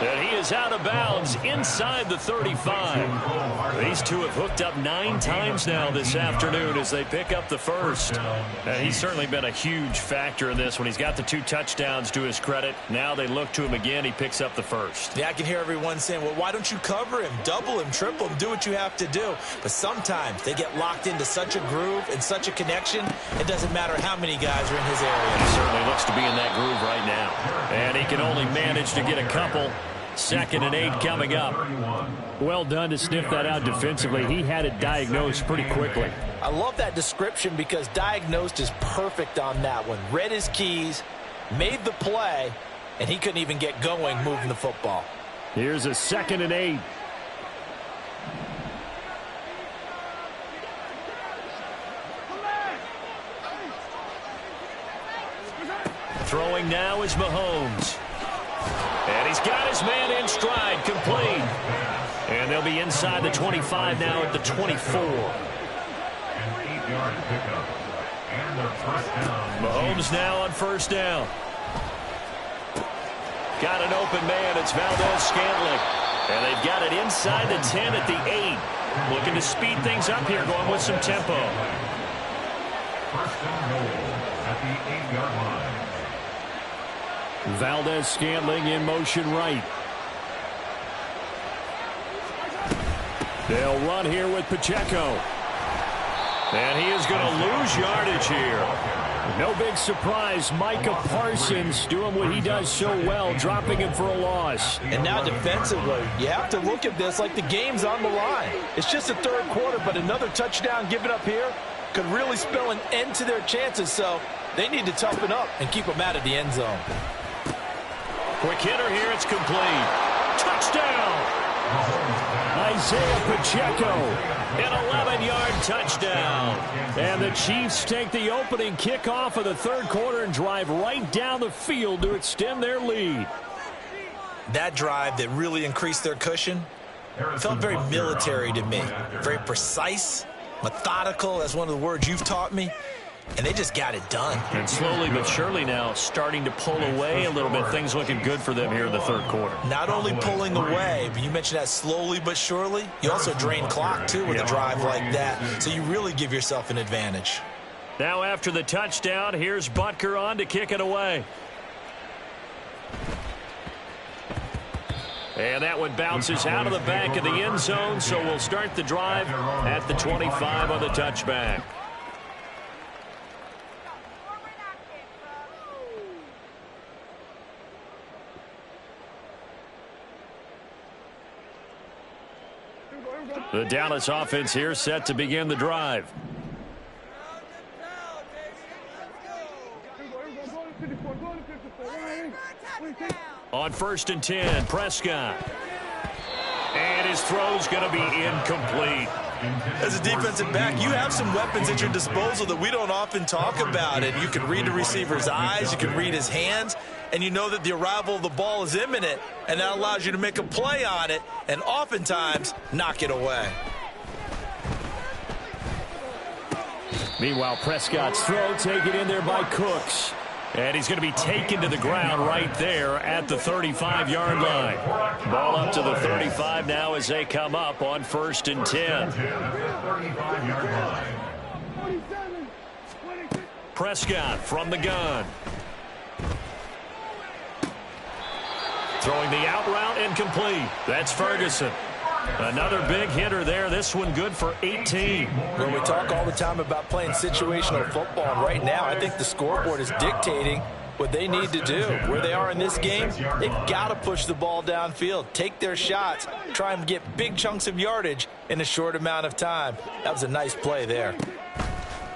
And he is out of bounds inside the 35. These two have hooked up 9 times now this afternoon as they pick up the first. And he's certainly been a huge factor in this when he's got the 2 touchdowns to his credit. Now they look to him again. He picks up the first. Yeah, I can hear everyone saying, well, why don't you cover him, double him, triple him, do what you have to do. But sometimes they get locked into such a groove and such a connection, it doesn't matter how many guys are in his area. He certainly looks to be in that groove right now. And he can only manage to get a couple. 2nd and 8 coming up. Well done to sniff that out defensively. He had it diagnosed pretty quickly. I love that description because diagnosed is perfect on that one. Read his keys, made the play, and he couldn't even get going moving the football. Here's a 2nd and 8. Throwing now is Mahomes. And he's got his man in stride, complete. And they'll be inside the 25 now at the 24. An 8-yard pickup. And their 1st down. Mahomes now on 1st down. Got an open man. It's Valdez-Scantling. And they've got it inside the 10 at the 8. Looking to speed things up here, going with some tempo. 1st and goal at the 8-yard line. Valdez-Scantling in motion right. They'll run here with Pacheco. And he is going to lose yardage here. No big surprise. Micah Parsons doing what he does so well, dropping him for a loss. And now defensively, you have to look at this like the game's on the line. It's just the 3rd quarter, but another touchdown given up here could really spell an end to their chances. So they need to toughen up and keep them out of the end zone. Quick hitter here, it's complete. Touchdown! Isaiah Pacheco, an 11-yard touchdown. And the Chiefs take the opening kickoff of the 3rd quarter and drive right down the field to extend their lead. That drive that really increased their cushion felt very military to me. Very precise, methodical. That's one of the words you've taught me. And they just got it done. And slowly but surely now starting to pull away a little bit. Things looking good for them here in the 3rd quarter. Not only pulling away, but you mentioned that slowly but surely. You also drain clock, too, with a drive like that. So you really give yourself an advantage. Now after the touchdown, here's Butker on to kick it away. And that one bounces out of the back of the end zone, so we'll start the drive at the 25 on the touchback. The Dallas offense here set to begin the drive. On 1st and 10, Prescott. And his throw's going to be incomplete. As a defensive back, you have some weapons at your disposal that we don't often talk about. And you can read the receiver's eyes, you can read his hands, and you know that the arrival of the ball is imminent, and that allows you to make a play on it and oftentimes knock it away. Meanwhile, Prescott's throw taken in there by Cooks. And he's going to be taken to the ground right there at the 35-yard line. Ball up to the 35 now as they come up on 1st and 10. Prescott from the gun. Throwing the out route incomplete. That's Ferguson. Another big hitter there. This one good for 18. When we talk all the time about playing situational football, and right now I think the scoreboard is dictating what they need to do. Where they are in this game, they've got to push the ball downfield, take their shots, try and get big chunks of yardage in a short amount of time. That was a nice play there.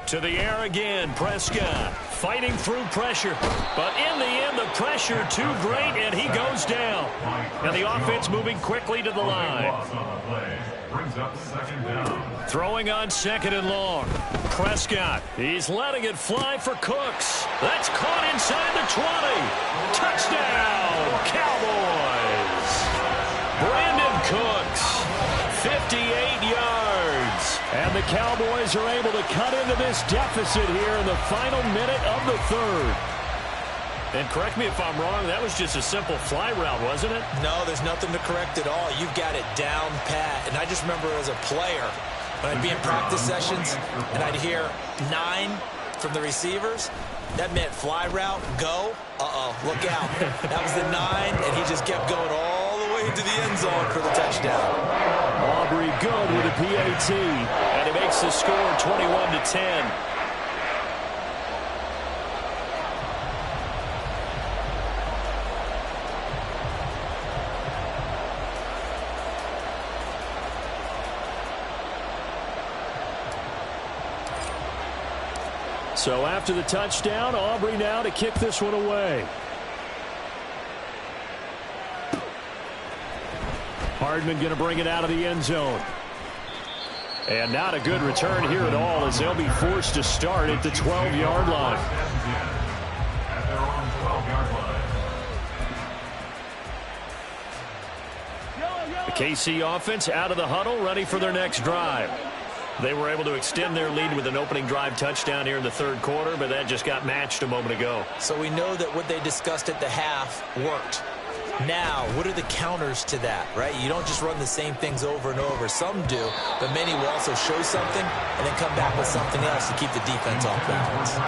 To the air again, Prescott fighting through pressure. But in the end, the pressure too great, and he goes down. And the offense moving quickly to the line. Throwing on 2nd and long. Prescott, he's letting it fly for Cooks. That's caught inside the 20. Touchdown, Cowboys. Brandon Cooks, 58 yards. And the Cowboys are able to cut into this deficit here in the final minute of the 3rd. And correct me if I'm wrong, that was just a simple fly route, wasn't it? No, there's nothing to correct at all. You've got it down pat. And I just remember as a player, when I'd be in practice sessions and I'd hear 9 from the receivers, that meant fly route, go, look out. That was the 9, and he just kept going all the way into the end zone for the touchdown. Aubrey good with a PAT, and he makes the score 21-10. So after the touchdown, Aubrey now to kick this one away. Hardman going to bring it out of the end zone. And not a good return here at all as they'll be forced to start at the 12-yard line. The KC offense out of the huddle, ready for their next drive. They were able to extend their lead with an opening drive touchdown here in the 3rd quarter, but that just got matched a moment ago. So we know that what they discussed at the half worked. Now, what are the counters to that, right? You don't just run the same things over and over. Some do, but many will also show something and then come back with something else to keep the defense off balance.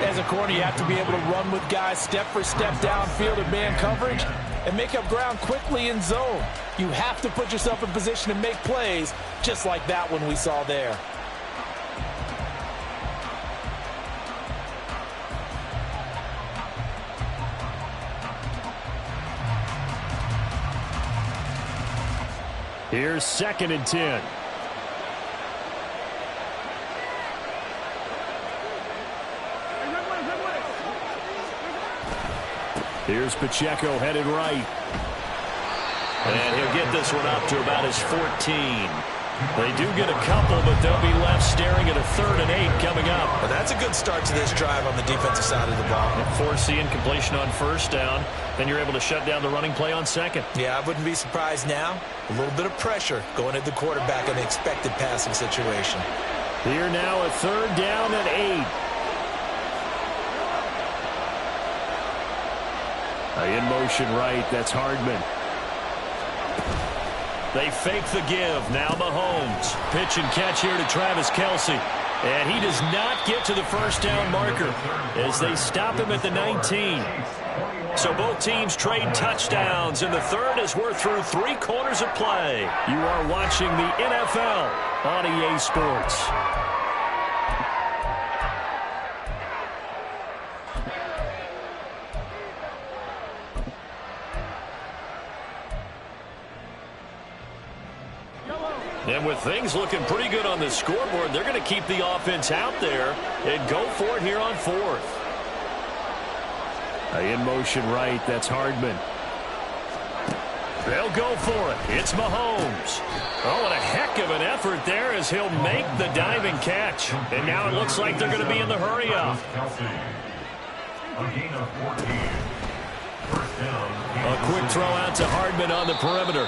As a corner, you have to be able to run with guys step for step downfield in man coverage and make up ground quickly in zone. You have to put yourself in position to make plays just like that one we saw there. Here's 2nd and 10. Here's Pacheco headed right. And he'll get this one up to about his 14. They do get a couple, but they'll be left staring at a 3rd and 8 coming up. Well, that's a good start to this drive on the defensive side of the ball. And force the incompletion on 1st down. Then you're able to shut down the running play on 2nd. Yeah, I wouldn't be surprised now. A little bit of pressure going at the quarterback in the expected passing situation. Here now a 3rd down and 8. In motion right, that's Hardman. They fake the give. Now Mahomes. Pitch and catch here to Travis Kelce. And he does not get to the 1st down marker as they stop him at the 19. So both teams trade touchdowns in the third as we're through 3 quarters of play. You are watching the NFL on EA Sports. And with things looking pretty good on the scoreboard, they're going to keep the offense out there and go for it here on 4th. In motion right, that's Hardman. They'll go for it. It's Mahomes. Oh, and a heck of an effort there as he'll make the diving catch. And now it looks like they're going to be in the hurry up. A quick throw out to Hardman on the perimeter.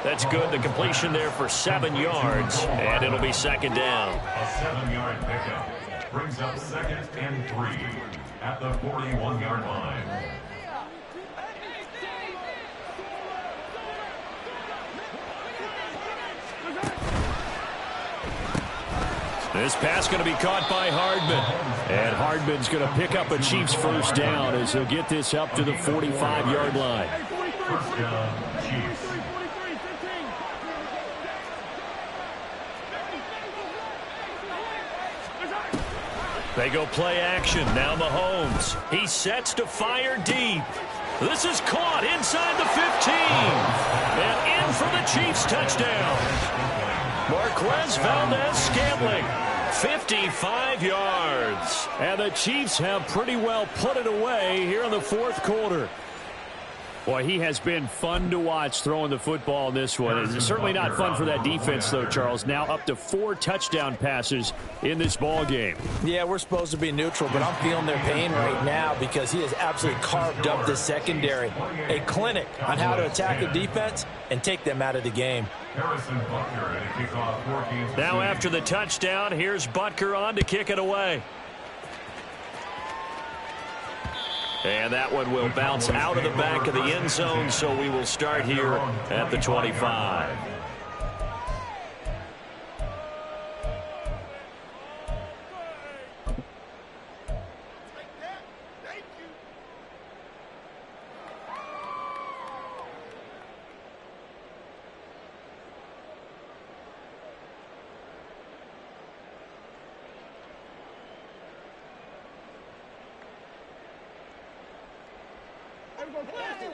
That's good. The completion there for 7 yards, and it'll be 2nd down. A 7-yard pickup brings up 2nd and 3 at the 41-yard line. This pass going to be caught by Hardman. And Hardman's going to pick up a Chiefs first down as he'll get this up to the 45-yard line. First down, Chiefs. They go play action. Now Mahomes. He sets to fire deep. This is caught inside the 15. And in for the Chiefs touchdown. Marquez Valdez-Scantling. 55 yards. And the Chiefs have pretty well put it away here in the 4th quarter. Boy, he has been fun to watch throwing the football in this one. It's certainly not fun for that defense, though, Charles. Now up to 4 touchdown passes in this ball game. Yeah, we're supposed to be neutral, but I'm feeling their pain right now because he has absolutely carved up the secondary. A clinic on how to attack a defense and take them out of the game. Now after the touchdown, here's Butker on to kick it away. And that one will bounce out of the back of the end zone, so we will start here at the 25.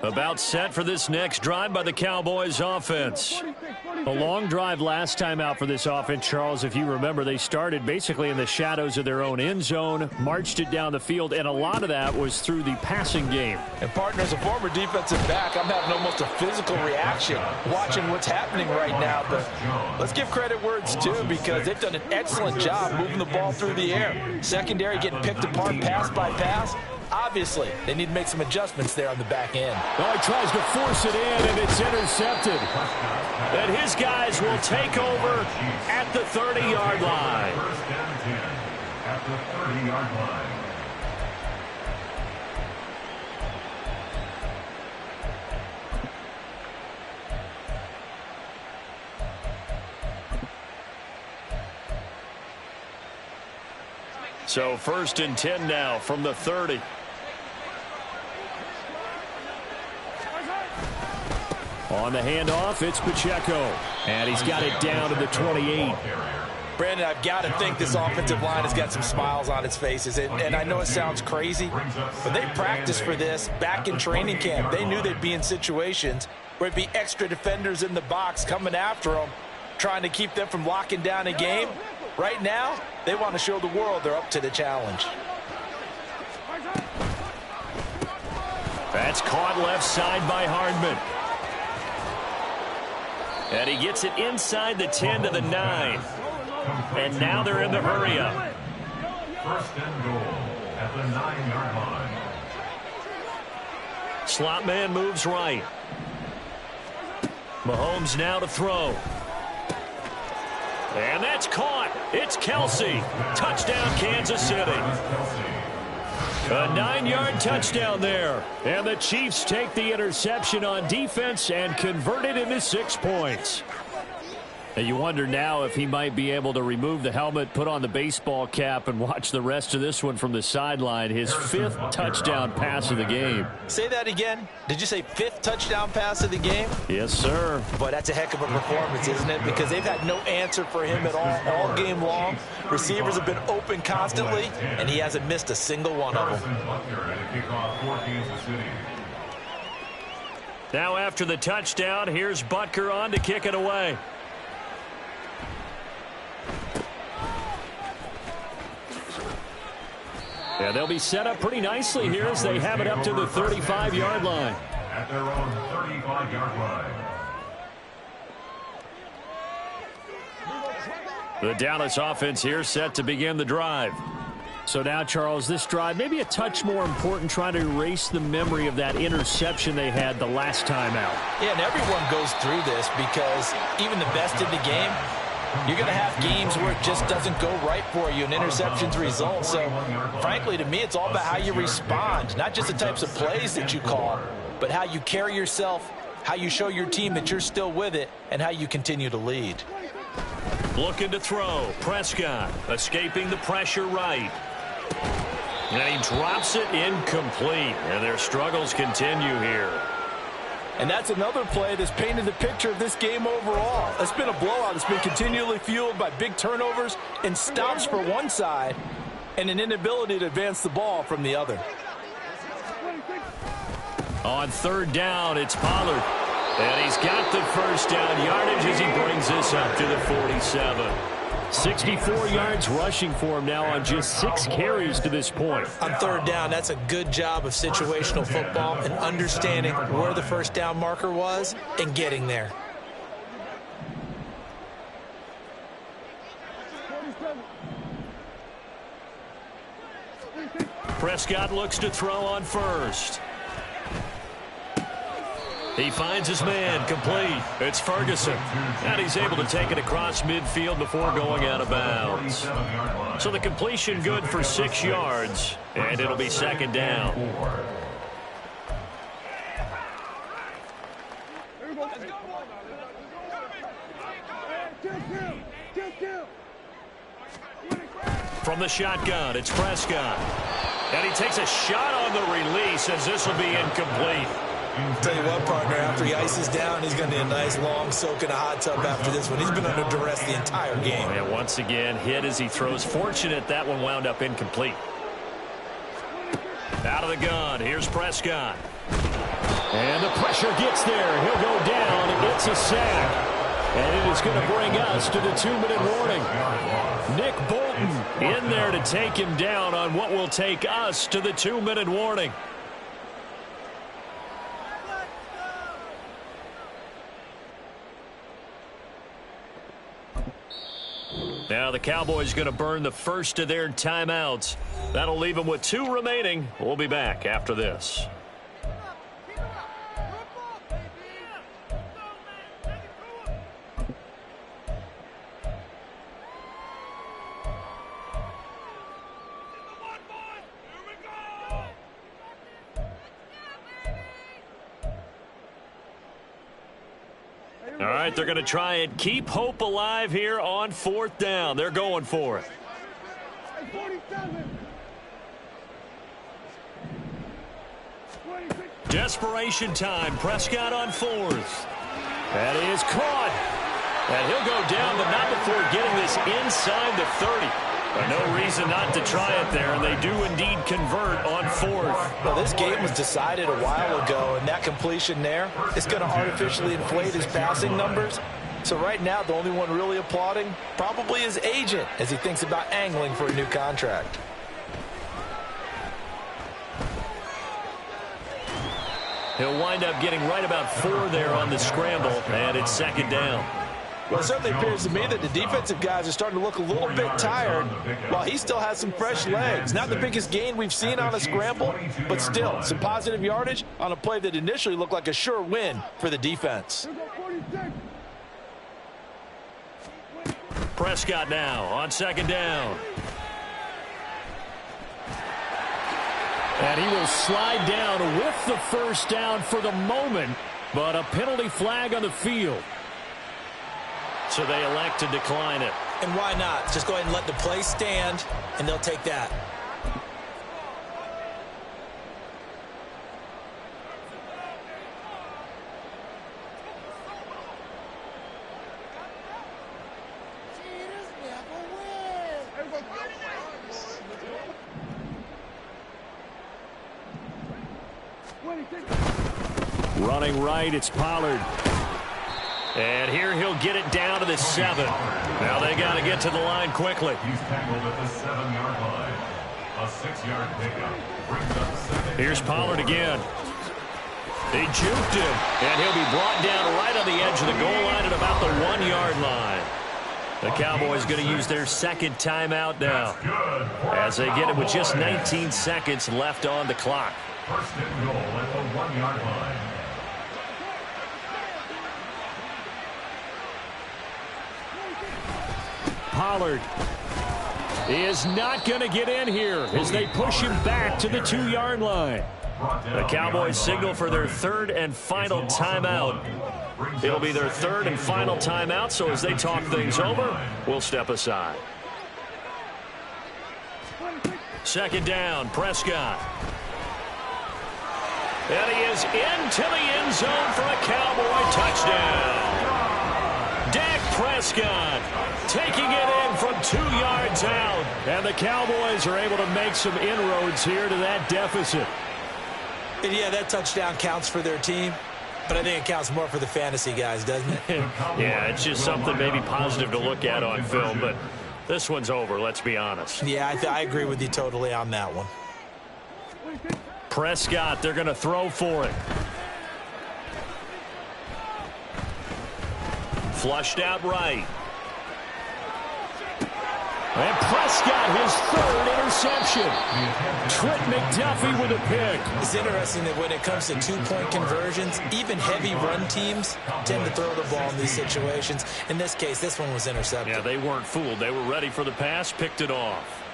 About set for this next drive by the Cowboys offense. A long drive last time out for this offense, Charles. If you remember, they started basically in the shadows of their own end zone, marched it down the field, and a lot of that was through the passing game. And partner, as a former defensive back, I'm having almost a physical reaction watching what's happening right now. But let's give credit where it's due because they've done an excellent job moving the ball through the air. Secondary getting picked apart pass by pass. Obviously, they need to make some adjustments there on the back end. Oh, he tries to force it in, and it's intercepted. And his guys will take over at the 30-yard line. First and 10 at the 30-yard line. So 1st and 10 now from the 30. On the handoff, it's Pacheco. And he's got it down to the 28. Brandon, I've got to think this offensive line has got some smiles on its faces. And I know it sounds crazy, but they practiced for this back in training camp. They knew they'd be in situations where it'd be extra defenders in the box coming after them, trying to keep them from locking down a game. Right now, they want to show the world they're up to the challenge. That's caught left side by Hardman. And he gets it inside the 10 to the 9. And now they're in the hurry-up. First and goal at the 9-yard line. Slot man moves right. Mahomes now to throw. And that's caught. It's Kelsey. Touchdown, Kansas City. A 9-yard touchdown there. And the Chiefs take the interception on defense and convert it into 6 points. And you wonder now if he might be able to remove the helmet, put on the baseball cap, and watch the rest of this one from the sideline. His 5th touchdown pass of the game. Say that again. Did you say 5th touchdown pass of the game? Yes, sir. Boy, that's a heck of a performance, isn't it? Because they've had no answer for him at all game long. Receivers have been open constantly, and he hasn't missed a single one of them. Now after the touchdown, here's Butker on to kick it away. Yeah, they'll be set up pretty nicely here as they have it up to the 35-yard line. At their own 35-yard line. The Dallas offense here set to begin the drive. So now, Charles, this drive maybe a touch more important, trying to erase the memory of that interception they had the last time out. Yeah, and everyone goes through this because even the best in the game, you're going to have games where it just doesn't go right for you and interceptions result. So, frankly, to me, it's all about how you respond, not just the types of plays that you call, but how you carry yourself, how you show your team that you're still with it, and how you continue to lead. Looking to throw. Prescott escaping the pressure right. And he drops it incomplete. And their struggles continue here. And that's another play that's painted the picture of this game overall. It's been a blowout. It's been continually fueled by big turnovers and stops for one side and an inability to advance the ball from the other. On 3rd down, it's Pollard. And he's got the first down yardage as he brings this up to the 47. 64 yards rushing for him now on just 6 carries to this point. On 3rd down, that's a good job of situational football and understanding where the first down marker was and getting there. Prescott looks to throw on 1st. He finds his man, complete. It's Ferguson. And he's able to take it across midfield before going out of bounds. So the completion good for 6 yards, and it'll be 2nd down. From the shotgun, it's Prescott. And he takes a shot on the release as this will be incomplete. Tell you what, partner, after he ices down, he's going to need a nice long soak in a hot tub after this one. He's been under duress the entire game. And once again, hit as he throws. Fortunate that one wound up incomplete. Out of the gun, here's Prescott. And the pressure gets there. He'll go down, and it's a sack. And it is going to bring us to the 2-minute warning. Nick Bolton in there to take him down on what will take us to the 2-minute warning. Now the Cowboys going to burn the first of their timeouts. That'll leave them with 2 remaining. We'll be back after this. All right, they're going to try and keep hope alive here on 4th down. They're going for it. Desperation time. Prescott on 4th. That is caught. And he'll go down, but not before getting this inside the 30. But no reason not to try it there, and they do indeed convert on 4th. Well, this game was decided a while ago, and that completion there is going to artificially inflate his passing numbers. So right now, the only one really applauding probably his agent as he thinks about angling for a new contract. He'll wind up getting right about 4 there on the scramble, and it's 2nd down. Well, it certainly appears to me that the defensive guys are starting to look a little bit tired while he still has some fresh legs. Not the biggest gain we've seen on a scramble, but still some positive yardage on a play that initially looked like a sure win for the defense. Prescott now on 2nd down. And he will slide down with the first down for the moment, but a penalty flag on the field. so they elect to decline it. And why not? Just go ahead and let the play stand, and they'll take that. Running right, it's Pollard. And here he'll get it down to the 7. Now they got to get to the line quickly. He's tackled at the 7-yard line. A 6-yard pickup brings up second. Here's Pollard again. He juked him, and he'll be brought down right on the edge of the goal line at about the 1-yard line. The Cowboys going to use their second timeout now as they get it with just 19 seconds left on the clock. First and goal at the 1-yard line. Pollard is not going to get in here as they push him back to the 2-yard line. The Cowboys signal for their third and final timeout. It'll be their third and final timeout, so as they talk things over, we'll step aside. Second down, Prescott. And he is into the end zone for a Cowboy touchdown. Dak Prescott taking it in from 2 yards out. And the Cowboys are able to make some inroads here to that deficit. And yeah, that touchdown counts for their team, but I think it counts more for the fantasy guys, doesn't it? Yeah, it's just something maybe positive to look at on film, but this one's over, let's be honest. Yeah, I agree with you totally on that one. Prescott, they're going to throw for it. Flushed out right. And Prescott, his third interception. Trent McDuffie with a pick. It's interesting that when it comes to two-point conversions, even heavy run teams tend to throw the ball in these situations. In this case, this one was intercepted. Yeah, they weren't fooled. They were ready for the pass, picked it off.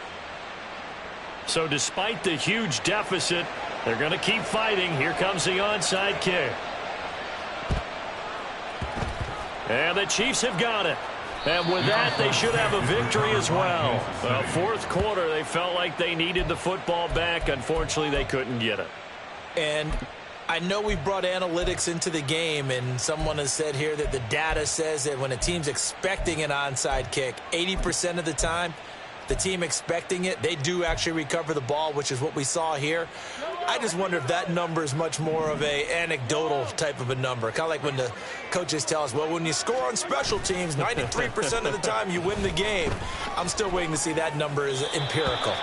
So despite the huge deficit, they're going to keep fighting. Here comes the onside kick. And the Chiefs have got it. And with that, they should have a victory as well. Fourth quarter, they felt like they needed the football back. Unfortunately, they couldn't get it. And I know we brought analytics into the game, and someone has said here that the data says that when a team's expecting an onside kick, 80% of the time, the team expecting it, they do actually recover the ball, which is what we saw here. I just wonder if that number is much more of a anecdotal type of a number. Kind of like when the coaches tell us, well, when you score on special teams, 93% of the time you win the game. I'm still waiting to see that number is empirical.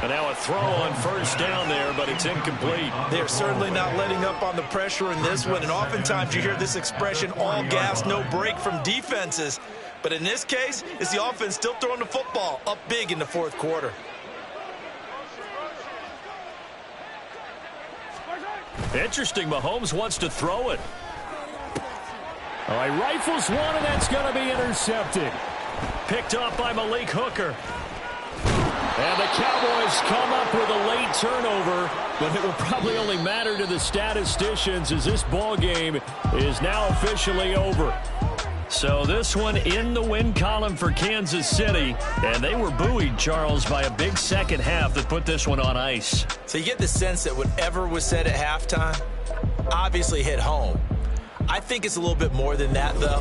And now a throw on first down there, but it's incomplete. They're certainly not letting up on the pressure in this one, and oftentimes you hear this expression, all gas, no break from defenses. But in this case, it's the offense still throwing the football up big in the fourth quarter. Interesting, Mahomes wants to throw it. All right, rifles one, and that's going to be intercepted. Picked up by Malik Hooker. And the Cowboys come up with a late turnover, but it will probably only matter to the statisticians as this ball game is now officially over. So this one in the win column for Kansas City, and they were buoyed, Charles, by a big second half that put this one on ice. So you get the sense that whatever was said at halftime obviously hit home. I think it's a little bit more than that, though.